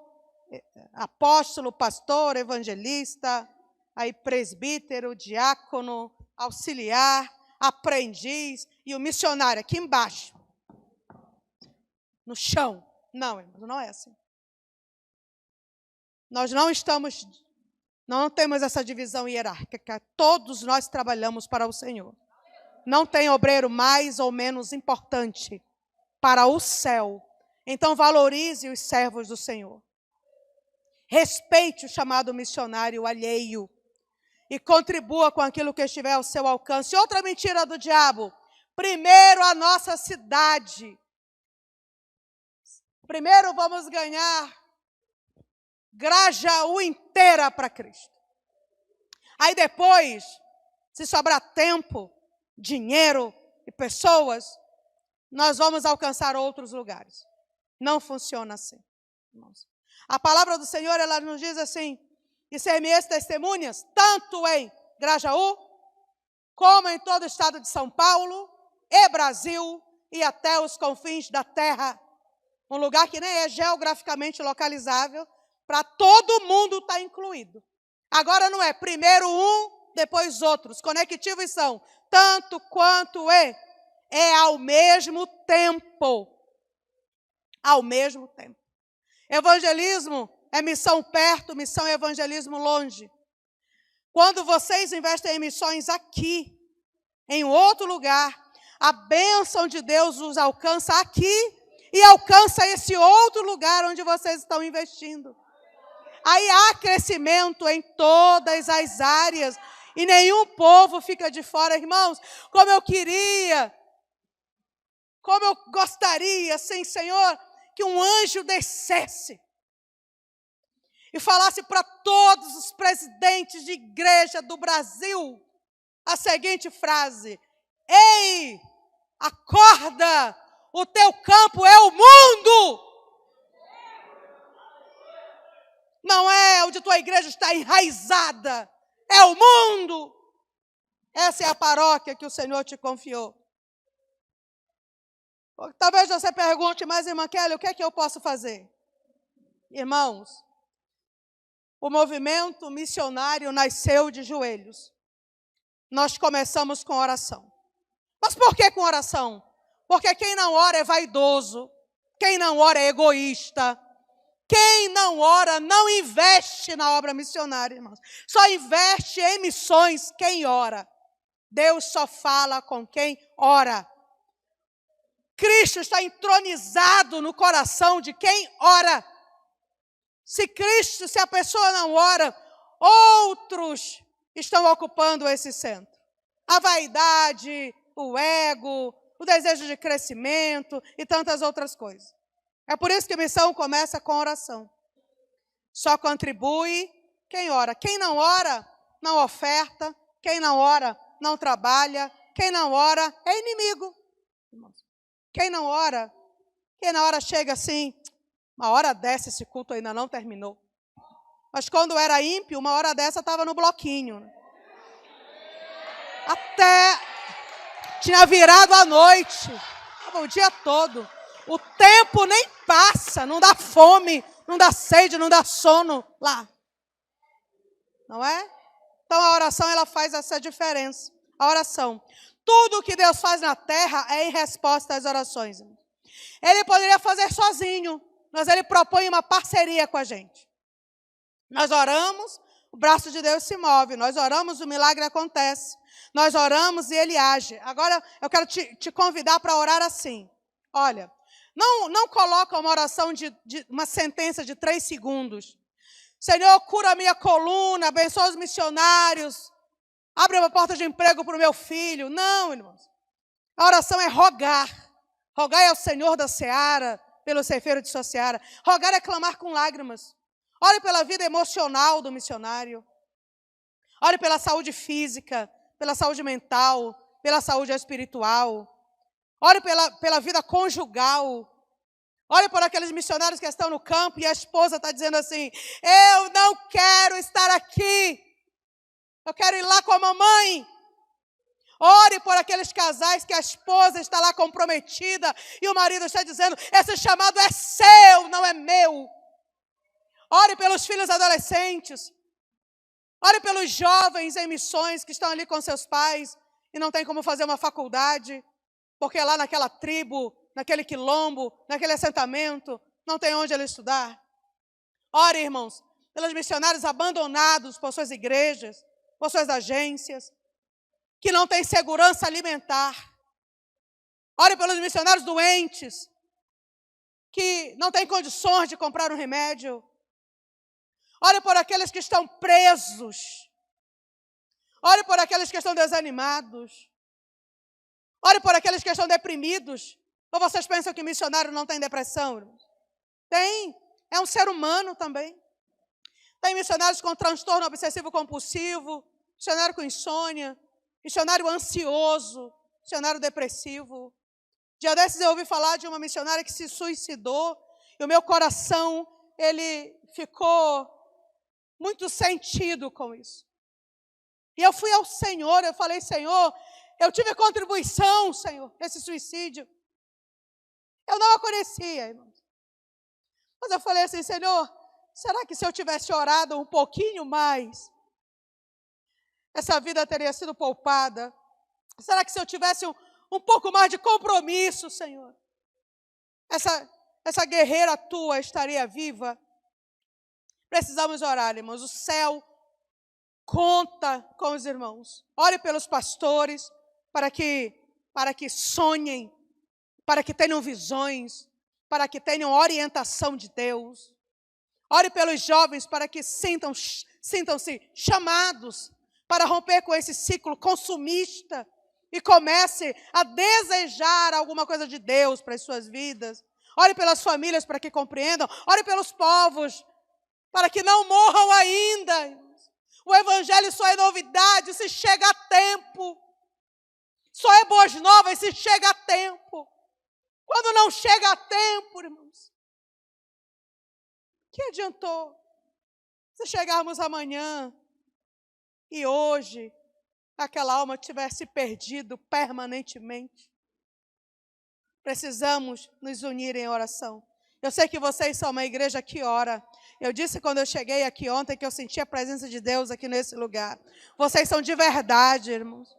apóstolo, pastor, evangelista, aí presbítero, diácono, auxiliar, aprendiz e o missionário aqui embaixo, no chão. Não, irmãos, não é assim. Nós não temos essa divisão hierárquica. Todos nós trabalhamos para o Senhor. Não tem obreiro mais ou menos importante para o céu. Então valorize os servos do Senhor. Respeite o chamado missionário alheio e contribua com aquilo que estiver ao seu alcance. Outra mentira do diabo. Primeiro a nossa cidade. Primeiro vamos ganhar Grajaú inteira para Cristo. Aí depois, se sobrar tempo, dinheiro e pessoas, nós vamos alcançar outros lugares. Não funciona assim, irmãos. A palavra do Senhor, ela nos diz assim: e ser-me-eis testemunhas, tanto em Grajaú, como em todo o estado de São Paulo, e Brasil, e até os confins da terra. Um lugar que nem é geograficamente localizável, para todo mundo estar incluído. Agora não é primeiro um, depois outros. Conectivos são tanto quanto é ao mesmo tempo. Ao mesmo tempo. Evangelismo é missão perto, missão é evangelismo longe. Quando vocês investem em missões aqui, em outro lugar, a bênção de Deus os alcança aqui e alcança esse outro lugar onde vocês estão investindo. Aí há crescimento em todas as áreas e nenhum povo fica de fora. Irmãos, como eu queria, como eu gostaria, sim, Senhor, que um anjo descesse e falasse para todos os presidentes de igreja do Brasil a seguinte frase: ei, acorda, o teu campo é o mundo. Não é onde tua igreja está enraizada, é o mundo. Essa é a paróquia que o Senhor te confiou. Talvez você pergunte, mas irmã Kelly, o que é que eu posso fazer? Irmãos, o movimento missionário nasceu de joelhos. Nós começamos com oração. Mas por que com oração? Porque quem não ora é vaidoso, quem não ora é egoísta. Quem não ora não investe na obra missionária, irmãos. Só investe em missões quem ora. Deus só fala com quem ora. Cristo está entronizado no coração de quem ora. Se a pessoa não ora, outros estão ocupando esse centro. A vaidade, o ego, o desejo de crescimento e tantas outras coisas. É por isso que a missão começa com oração. Só contribui quem ora. Quem não ora, não oferta. Quem não ora, não trabalha. Quem não ora, é inimigo. Quem não ora chega assim, uma hora dessa esse culto ainda não terminou. Mas quando era ímpio, uma hora dessa estava no bloquinho. Até tinha virado a noite, o dia todo. O tempo nem passa, não dá fome, não dá sede, não dá sono lá. Não é? Então a oração, ela faz essa diferença. A oração. Tudo que Deus faz na terra é em resposta às orações. Ele poderia fazer sozinho, mas Ele propõe uma parceria com a gente. Nós oramos, o braço de Deus se move. Nós oramos, o milagre acontece. Nós oramos e Ele age. Agora eu quero te convidar para orar assim. Olha, não coloca uma oração de uma sentença de 3 segundos. Senhor, cura a minha coluna, abençoa os missionários, abre uma porta de emprego para o meu filho. Não, irmãos. A oração é rogar. Rogar é ao Senhor da seara, pelo ceifeiro de sua seara. Rogar é clamar com lágrimas. Ore pela vida emocional do missionário. Ore pela saúde física, pela saúde mental, pela saúde espiritual. Ore pela vida conjugal. Ore por aqueles missionários que estão no campo e a esposa está dizendo assim: eu não quero estar aqui. Eu quero ir lá com a mamãe. Ore por aqueles casais que a esposa está lá comprometida e o marido está dizendo: esse chamado é seu, não é meu. Ore pelos filhos adolescentes. Ore pelos jovens em missões que estão ali com seus pais e não tem como fazer uma faculdade, porque lá naquela tribo, naquele quilombo, naquele assentamento, não tem onde ele estudar. Ore, irmãos, pelos missionários abandonados por suas igrejas, por suas agências, que não têm segurança alimentar. Ore pelos missionários doentes, que não têm condições de comprar um remédio. Ore por aqueles que estão presos. Ore por aqueles que estão desanimados. Ore por aqueles que estão deprimidos. Ou vocês pensam que missionário não tem depressão, irmãos? Tem. É um ser humano também. Tem missionários com transtorno obsessivo compulsivo, missionário com insônia, missionário ansioso, missionário depressivo. Dia desses eu ouvi falar de uma missionária que se suicidou e o meu coração, ele ficou muito sentido com isso. E eu fui ao Senhor, eu falei: Senhor, eu tive contribuição, Senhor, nesse suicídio. Eu não a conhecia, irmãos. Mas eu falei assim: Senhor, será que se eu tivesse orado um pouquinho mais, essa vida teria sido poupada? Será que se eu tivesse um pouco mais de compromisso, Senhor, essa guerreira tua estaria viva? Precisamos orar, irmãos. O céu conta com os irmãos. Ore pelos pastores para que sonhem, para que tenham visões, para que tenham orientação de Deus. Ore pelos jovens para que sintam-se chamados para romper com esse ciclo consumista e comece a desejar alguma coisa de Deus para as suas vidas. Ore pelas famílias para que compreendam. Ore pelos povos para que não morram ainda. O evangelho só é novidade se chega a tempo. Só é boas novas se chega a tempo. Quando não chega a tempo, irmãos, que adiantou se chegarmos amanhã e hoje aquela alma tivesse perdido permanentemente? Precisamos nos unir em oração. Eu sei que vocês são uma igreja que ora. Eu disse quando eu cheguei aqui ontem que eu senti a presença de Deus aqui nesse lugar. Vocês são de verdade, irmãos.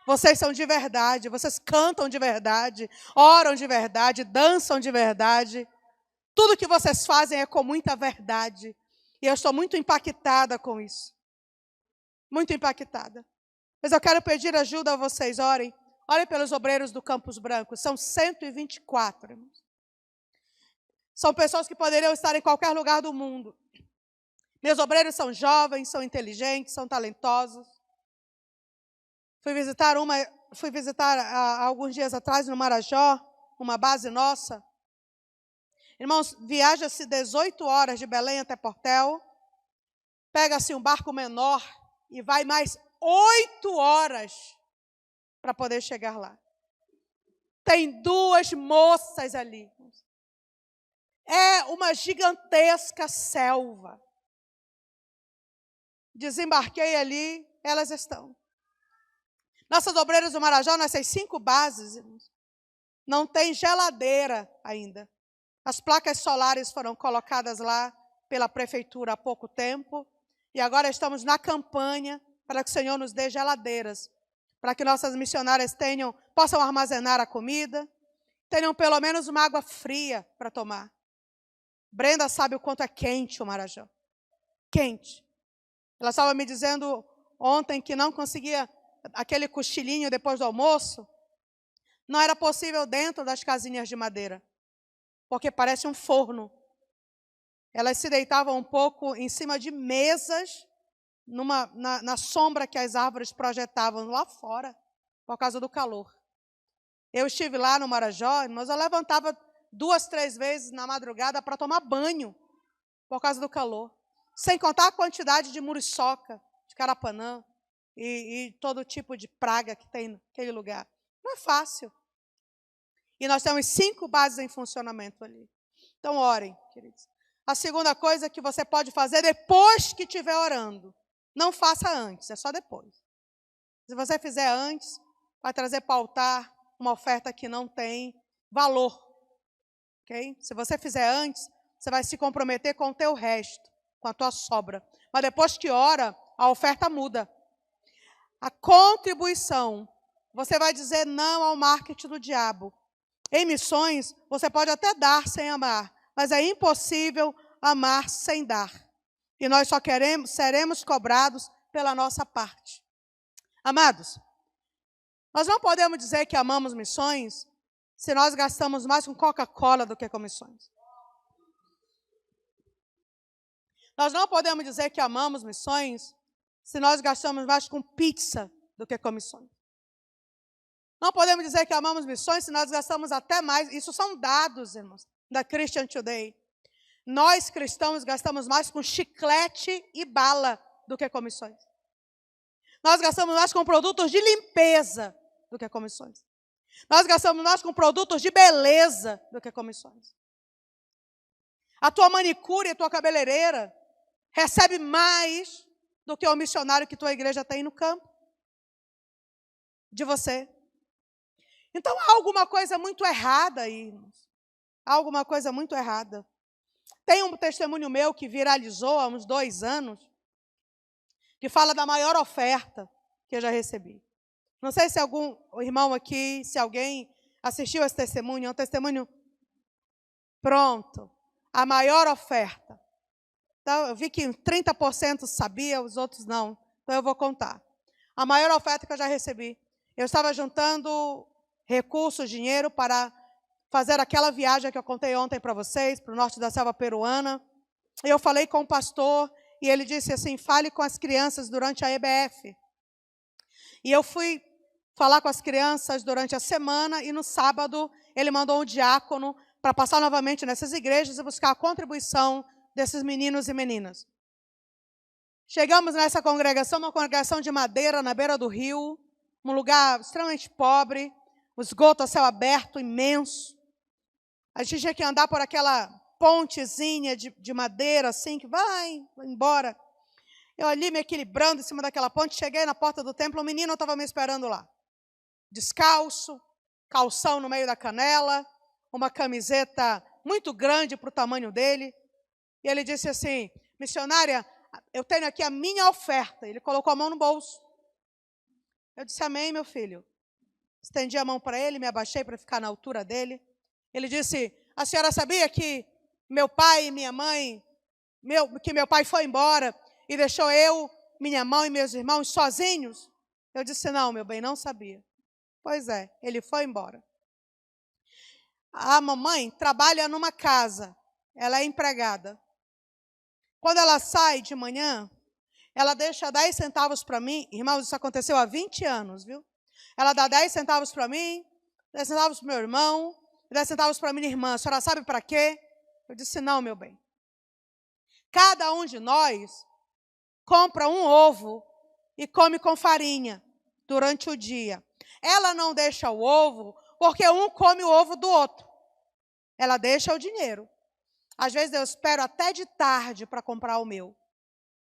Vocês são de verdade. Vocês cantam de verdade, oram de verdade, dançam de verdade. Tudo que vocês fazem é com muita verdade. E eu estou muito impactada com isso. Muito impactada. Mas eu quero pedir ajuda a vocês. Orem. Orem pelos obreiros do Campos Brancos. São 124, irmãos. São pessoas que poderiam estar em qualquer lugar do mundo. Meus obreiros são jovens, são inteligentes, são talentosos. Fui visitar há alguns dias atrás no Marajó, uma base nossa. Irmãos, viaja-se 18 horas de Belém até Portel. Pega-se um barco menor e vai mais 8 horas para poder chegar lá. Tem 2 moças ali. É uma gigantesca selva. Desembarquei ali, elas estão. Nossas obreiras do Marajó, nessas 5 bases, não tem geladeira ainda. As placas solares foram colocadas lá pela prefeitura há pouco tempo. E agora estamos na campanha para que o Senhor nos dê geladeiras. Para que nossas missionárias possam armazenar a comida. Tenham pelo menos uma água fria para tomar. Brenda sabe o quanto é quente o Marajó. Quente. Ela estava me dizendo ontem que não conseguia aquele cochilinho depois do almoço. Não era possível dentro das casinhas de madeira. Porque parece um forno. Elas se deitavam um pouco em cima de mesas, na sombra que as árvores projetavam lá fora, por causa do calor. Eu estive lá no Marajó, mas eu levantava 2, 3 vezes na madrugada para tomar banho. por causa do calor. Sem contar a quantidade de muriçoca, de carapanã e todo tipo de praga que tem naquele lugar. Não é fácil. E nós temos 5 bases em funcionamento ali. Então, orem, queridos. A segunda coisa que você pode fazer depois que estiver orando. Não faça antes, é só depois. Se você fizer antes, vai trazer para o altar uma oferta que não tem valor. Okay? Se você fizer antes, você vai se comprometer com o teu resto, com a tua sobra. Mas depois que ora, a oferta muda. A contribuição, você vai dizer não ao marketing do diabo. Em missões, você pode até dar sem amar, mas é impossível amar sem dar. E nós só seremos cobrados pela nossa parte. Amados, nós não podemos dizer que amamos missões se nós gastamos mais com Coca-Cola do que com missões. Nós não podemos dizer que amamos missões se nós gastamos mais com pizza do que com missões. Não podemos dizer que amamos missões se nós gastamos até mais. Isso são dados, irmãos, da Christian Today. Nós, cristãos, gastamos mais com chiclete e bala do que com missões. Nós gastamos mais com produtos de limpeza do que com missões. Nós gastamos mais com produtos de beleza do que com missões. A tua manicure e a tua cabeleireira recebe mais do que o missionário que tua igreja tem no campo de você. Então, há alguma coisa muito errada aí, irmãos. Há alguma coisa muito errada. Tem um testemunho meu que viralizou há uns 2 anos, que fala da maior oferta que eu já recebi. Não sei se algum irmão aqui, se alguém assistiu esse testemunho, é um testemunho pronto. A maior oferta. Então, eu vi que 30% sabia, os outros não. Então, eu vou contar. A maior oferta que eu já recebi. Eu estava juntando recursos, dinheiro para fazer aquela viagem que eu contei ontem para vocês, para o norte da selva peruana. Eu falei com o pastor e ele disse assim, fale com as crianças durante a EBF. E eu fui falar com as crianças durante a semana e no sábado ele mandou um diácono para passar novamente nessas igrejas e buscar a contribuição desses meninos e meninas. Chegamos nessa congregação, uma congregação de madeira na beira do rio, um lugar extremamente pobre, o esgoto a céu aberto, imenso. A gente tinha que andar por aquela pontezinha de madeira, assim, que vai embora. Eu ali me equilibrando em cima daquela ponte, cheguei na porta do templo, o menino estava me esperando lá. Descalço, calção no meio da canela, uma camiseta muito grande para o tamanho dele. E ele disse assim, missionária, eu tenho aqui a minha oferta. Ele colocou a mão no bolso. Eu disse, amém, meu filho. Estendi a mão para ele, me abaixei para ficar na altura dele. Ele disse, a senhora sabia que meu pai e minha mãe, que meu pai foi embora e deixou eu, minha mãe e meus irmãos sozinhos? Eu disse, não, meu bem, não sabia. Pois é, ele foi embora. A mamãe trabalha numa casa, ela é empregada. Quando ela sai de manhã, ela deixa 10 centavos para mim. Irmãos, isso aconteceu há 20 anos, viu? Ela dá 10 centavos para mim, 10 centavos para o meu irmão, 10 centavos para minha irmã. A senhora sabe para quê? Eu disse, não, meu bem. Cada um de nós compra um ovo e come com farinha durante o dia. Ela não deixa o ovo porque um come o ovo do outro. Ela deixa o dinheiro. Às vezes eu espero até de tarde para comprar o meu.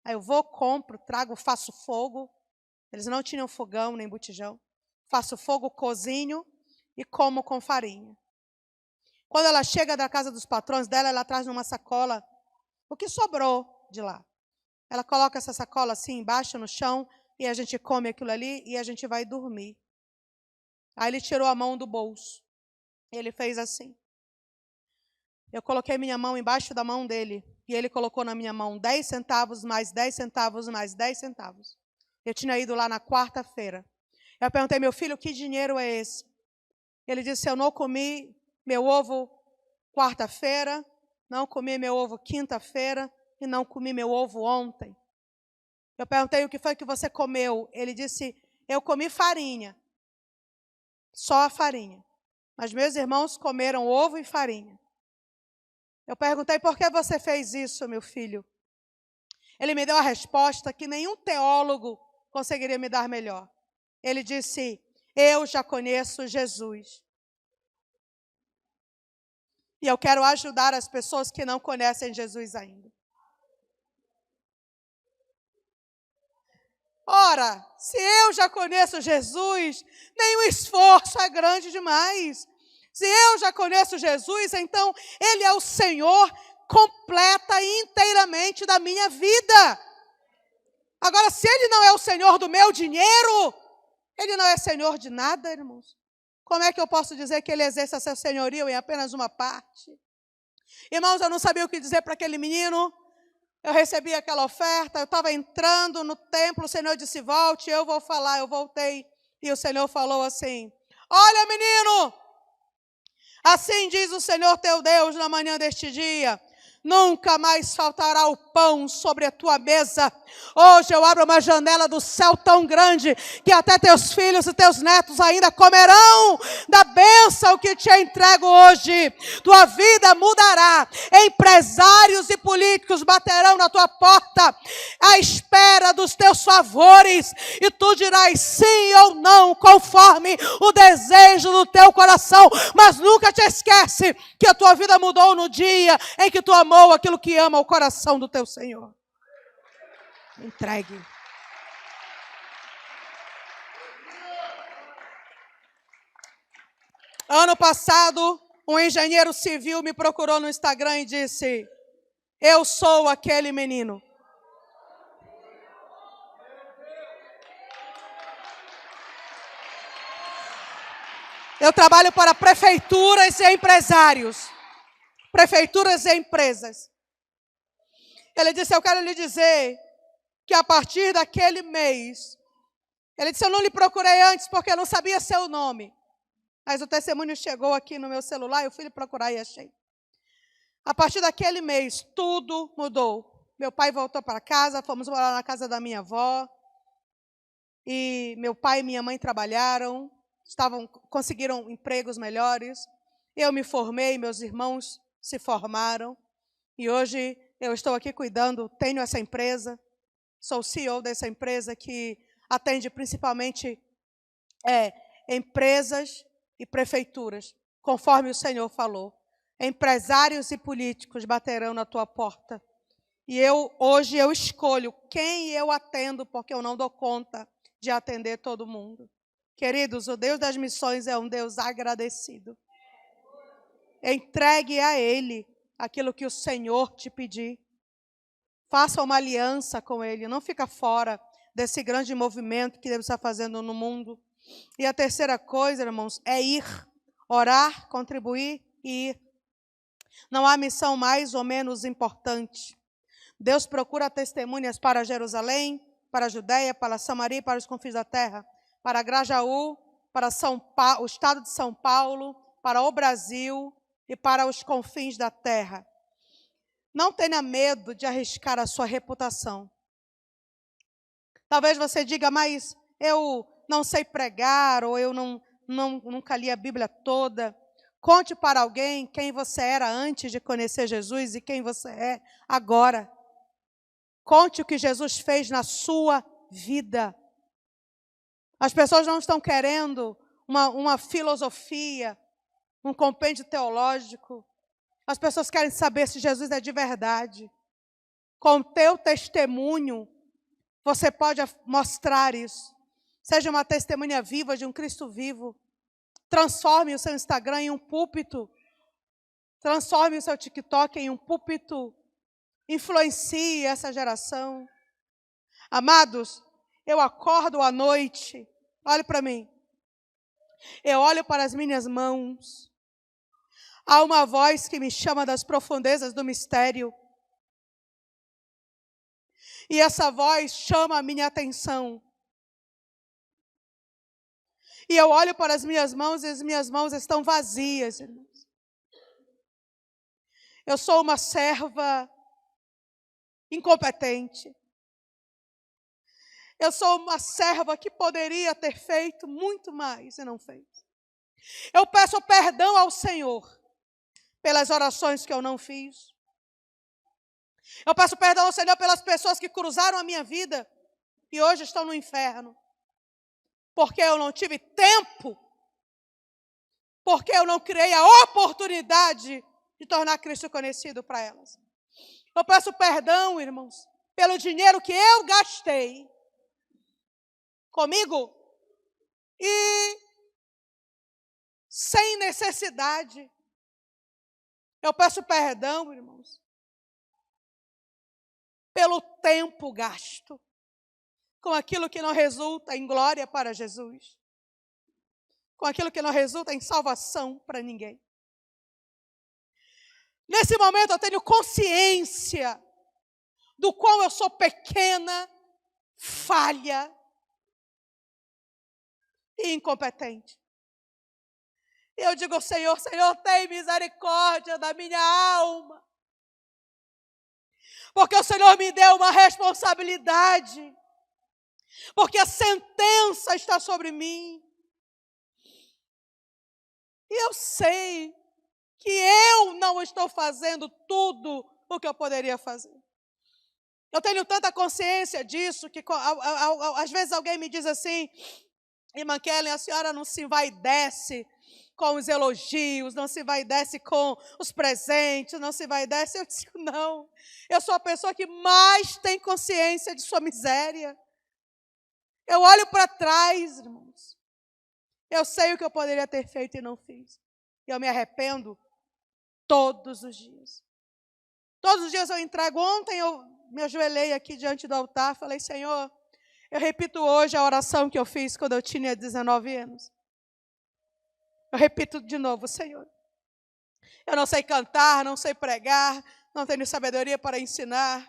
Aí eu vou, compro, trago, faço fogo. Eles não tinham fogão nem botijão. Faço fogo, cozinho e como com farinha. Quando ela chega da casa dos patrões dela, ela traz numa sacola o que sobrou de lá. Ela coloca essa sacola assim embaixo no chão e a gente come aquilo ali e a gente vai dormir. Aí ele tirou a mão do bolso. Ele fez assim. Eu coloquei minha mão embaixo da mão dele e ele colocou na minha mão 10 centavos, mais 10 centavos, mais 10 centavos. Eu tinha ido lá na quarta-feira. Eu perguntei, meu filho, que dinheiro é esse? Ele disse, eu não comi meu ovo quarta-feira, não comi meu ovo quinta-feira e não comi meu ovo ontem. Eu perguntei, o que foi que você comeu? Ele disse, eu comi farinha, só a farinha. Mas meus irmãos comeram ovo e farinha. Eu perguntei, por que você fez isso, meu filho? Ele me deu a resposta que nenhum teólogo conseguiria me dar melhor. Ele disse, eu já conheço Jesus. E eu quero ajudar as pessoas que não conhecem Jesus ainda. Ora, se eu já conheço Jesus, nenhum esforço é grande demais. Se eu já conheço Jesus, então Ele é o Senhor completa e inteiramente da minha vida. Agora, se Ele não é o Senhor do meu dinheiro, Ele não é Senhor de nada, irmãos. Como é que eu posso dizer que Ele exerce seu senhorio em apenas uma parte? Irmãos, eu não sabia o que dizer para aquele menino. Eu recebi aquela oferta, eu estava entrando no templo, o Senhor disse, volte, eu vou falar. Eu voltei e o Senhor falou assim, olha, menino, assim diz o Senhor teu Deus na manhã deste dia, nunca mais faltará o pão sobre a tua mesa. Hoje eu abro uma janela do céu tão grande que até teus filhos e teus netos ainda comerão da bênção que te entrego hoje. Tua vida mudará. Empresários e políticos baterão na tua porta à espera dos teus favores e tu dirás sim ou não conforme o desejo do teu coração. Mas nunca te esquece que a tua vida mudou no dia em que tu amou aquilo que ama o coração do teu Senhor. Entregue. Ano passado, um engenheiro civil me procurou no Instagram e disse, eu sou aquele menino. Eu trabalho para prefeituras e empresários. Prefeituras e empresas. Ele disse, eu quero lhe dizer que a partir daquele mês, ele disse, eu não lhe procurei antes porque eu não sabia seu nome. Mas o testemunho chegou aqui no meu celular, eu fui lhe procurar e achei. A partir daquele mês, tudo mudou. Meu pai voltou para casa, fomos morar na casa da minha avó. E meu pai e minha mãe trabalharam, conseguiram empregos melhores. Eu me formei, meus irmãos se formaram. E hoje eu estou aqui cuidando, tenho essa empresa. Sou CEO dessa empresa que atende principalmente empresas e prefeituras, conforme o Senhor falou. Empresários e políticos baterão na tua porta. E hoje eu escolho quem eu atendo, porque eu não dou conta de atender todo mundo. Queridos, o Deus das missões é um Deus agradecido. Entregue a Ele aquilo que o Senhor te pedir. Faça uma aliança com Ele, não fica fora desse grande movimento que Deus está fazendo no mundo. E a terceira coisa, irmãos, é ir, orar, contribuir e ir. Não há missão mais ou menos importante. Deus procura testemunhas para Jerusalém, para a Judeia, para Samaria e para os confins da terra, para Grajaú, para o estado de São Paulo, para o Brasil e para os confins da terra. Não tenha medo de arriscar a sua reputação. Talvez você diga, mas eu não sei pregar, ou eu nunca li a Bíblia toda. Conte para alguém quem você era antes de conhecer Jesus e quem você é agora. Conte o que Jesus fez na sua vida. As pessoas não estão querendo uma filosofia, um compêndio teológico. As pessoas querem saber se Jesus é de verdade. Com o teu testemunho, você pode mostrar isso. Seja uma testemunha viva de um Cristo vivo. Transforme o seu Instagram em um púlpito. Transforme o seu TikTok em um púlpito. Influencie essa geração. Amados, eu acordo à noite. Olhe para mim. Eu olho para as minhas mãos. Há uma voz que me chama das profundezas do mistério. E essa voz chama a minha atenção. E eu olho para as minhas mãos e as minhas mãos estão vazias, irmãos. Eu sou uma serva incompetente. Eu sou uma serva que poderia ter feito muito mais e não fez. Eu peço perdão ao Senhor pelas orações que eu não fiz. Eu peço perdão ao Senhor pelas pessoas que cruzaram a minha vida e hoje estão no inferno. Porque eu não tive tempo, porque eu não criei a oportunidade de tornar Cristo conhecido para elas. Eu peço perdão, irmãos, pelo dinheiro que eu gastei comigo e sem necessidade. Eu peço perdão, irmãos, pelo tempo gasto com aquilo que não resulta em glória para Jesus, com aquilo que não resulta em salvação para ninguém. Nesse momento eu tenho consciência do quão eu sou pequena, falha e incompetente. E eu digo, Senhor, tem misericórdia da minha alma. Porque o Senhor me deu uma responsabilidade. Porque a sentença está sobre mim. E eu sei que eu não estou fazendo tudo o que eu poderia fazer. Eu tenho tanta consciência disso que às vezes alguém me diz assim, irmã Kellen, a senhora não se vai e desce com os elogios, não se vai e desce com os presentes, não se vai e desce. Eu digo, não, eu sou a pessoa que mais tem consciência de sua miséria. Eu olho para trás, irmãos. Eu sei o que eu poderia ter feito e não fiz. E eu me arrependo todos os dias. Todos os dias eu entrego. Ontem eu me ajoelhei aqui diante do altar, falei, Senhor, eu repito hoje a oração que eu fiz quando eu tinha 19 anos. Eu repito de novo, Senhor. Eu não sei cantar, não sei pregar, não tenho sabedoria para ensinar.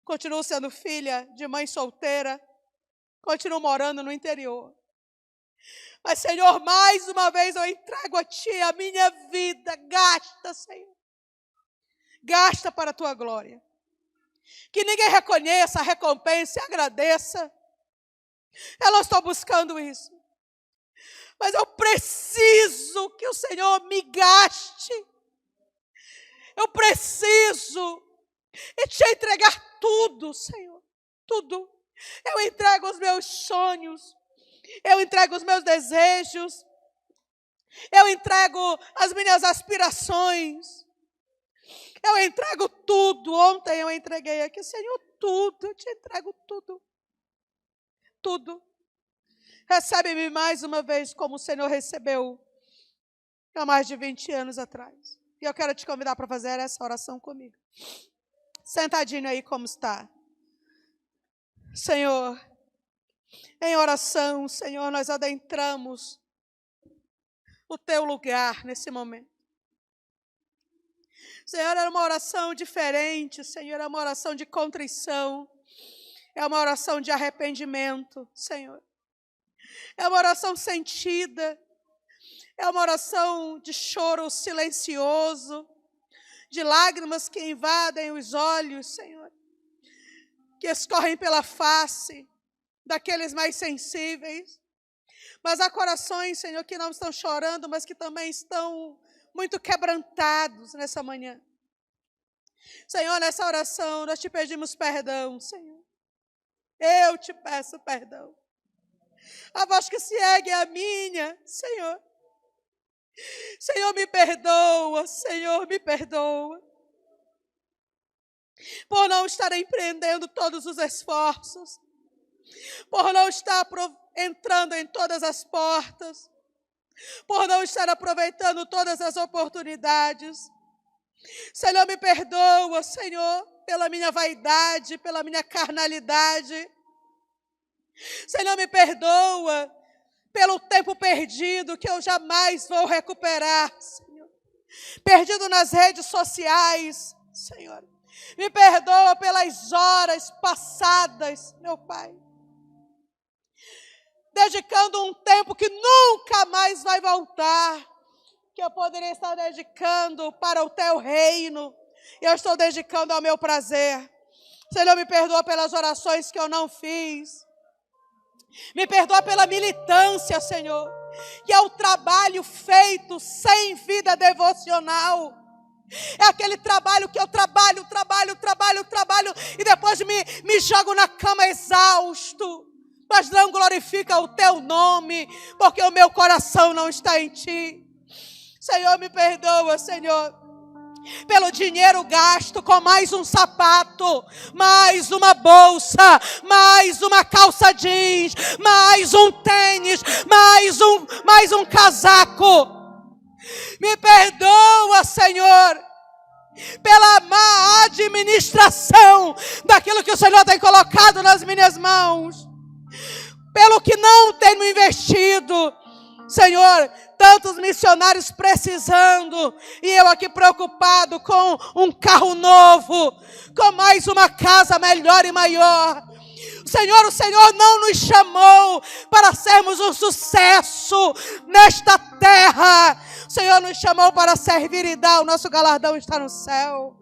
Continuo sendo filha de mãe solteira. Continuo morando no interior. Mas, Senhor, mais uma vez eu entrego a Ti a minha vida. Gasta, Senhor. Gasta para a Tua glória. Que ninguém reconheça, recompense, agradeça. Eu não estou buscando isso. Mas eu preciso que o Senhor me gaste. Eu preciso te entregar tudo, Senhor. Tudo. Eu entrego os meus sonhos. Eu entrego os meus desejos. Eu entrego as minhas aspirações. Eu entrego tudo. Ontem eu entreguei aqui, Senhor, tudo. Eu te entrego tudo. Tudo. Recebe-me mais uma vez como o Senhor recebeu há mais de 20 anos atrás. E eu quero te convidar para fazer essa oração comigo. Sentadinho aí como está. Senhor, em oração, Senhor, nós adentramos o Teu lugar nesse momento. Senhor, é uma oração diferente, Senhor, é uma oração de contrição, é uma oração de arrependimento, Senhor. É uma oração sentida, é uma oração de choro silencioso, de lágrimas que invadem os olhos, Senhor, que escorrem pela face daqueles mais sensíveis. Mas há corações, Senhor, que não estão chorando, mas que também estão muito quebrantados nessa manhã. Senhor, nessa oração nós te pedimos perdão, Senhor. Eu te peço perdão. A voz que se ergue é a minha, Senhor. Senhor, me perdoa, Senhor, me perdoa. Por não estar empreendendo todos os esforços. Por não estar entrando em todas as portas. Por não estar aproveitando todas as oportunidades. Senhor, me perdoa, Senhor, pela minha vaidade, pela minha carnalidade. Senhor, me perdoa pelo tempo perdido que eu jamais vou recuperar, Senhor. Perdido nas redes sociais, Senhor. Me perdoa pelas horas passadas, meu Pai. Dedicando um tempo que nunca mais vai voltar. Que eu poderia estar dedicando para o Teu reino. E eu estou dedicando ao meu prazer. Senhor, me perdoa pelas orações que eu não fiz. Me perdoa pela militância, Senhor. que é o trabalho feito sem vida devocional. É aquele trabalho que eu trabalho, e depois me jogo na cama exausto. Mas não glorifica o teu nome, porque o meu coração não está em ti. Senhor, me perdoa, Senhor, pelo dinheiro gasto com mais um sapato, mais uma bolsa, mais uma calça jeans, mais um tênis, mais um casaco. Me perdoa, Senhor, pela má administração daquilo que o Senhor tem colocado nas minhas mãos, pelo que não tenho investido. Senhor, tantos missionários precisando, e eu aqui preocupado com um carro novo, com mais uma casa melhor e maior. Senhor, o Senhor não nos chamou para sermos um sucesso nesta terra. O Senhor nos chamou para servir e dar. O nosso galardão está no céu.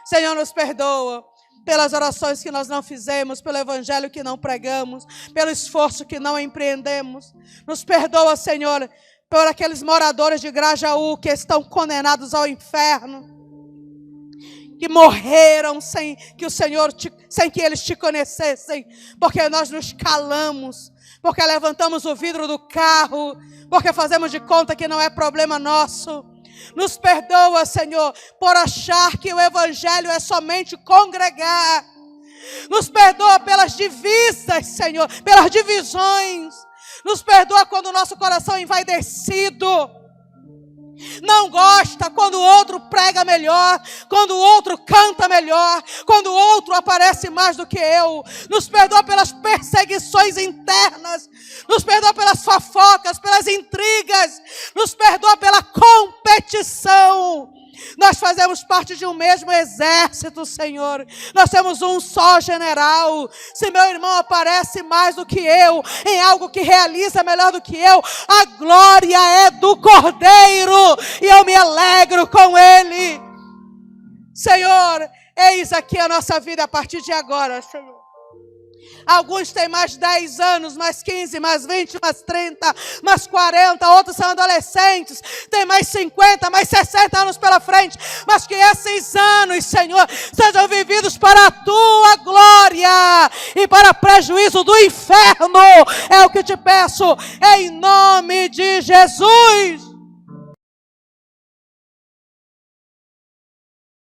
Senhor, nos perdoa pelas orações que nós não fizemos, pelo evangelho que não pregamos, pelo esforço que não empreendemos. Nos perdoa, Senhor, por aqueles moradores de Grajaú que estão condenados ao inferno, que morreram sem que eles te conhecessem, porque nós nos calamos, porque levantamos o vidro do carro, porque fazemos de conta que não é problema nosso. Nos perdoa, Senhor, por achar que o evangelho é somente congregar. Nos perdoa pelas divisas, Senhor, pelas divisões. Nos perdoa quando o nosso coração é envaidecido. Não gosta quando o outro prega melhor, quando o outro canta melhor, quando o outro aparece mais do que eu. Nos perdoa pelas perseguições internas, nos perdoa pelas fofocas, pelas intrigas, nos perdoa pela competição. Nós fazemos parte de um mesmo exército, Senhor. Nós temos um só general. Se meu irmão aparece mais do que eu, em algo que realiza melhor do que eu, a glória é do Cordeiro, e eu me alegro com ele. Senhor, eis aqui a nossa vida a partir de agora, Senhor. Alguns têm mais 10 anos, mais 15, mais 20, mais 30, mais 40. Outros são adolescentes, têm mais 50, mais 60 anos pela frente. Mas que esses anos, Senhor, sejam vividos para a Tua glória e para prejuízo do inferno. É o que te peço, em nome de Jesus.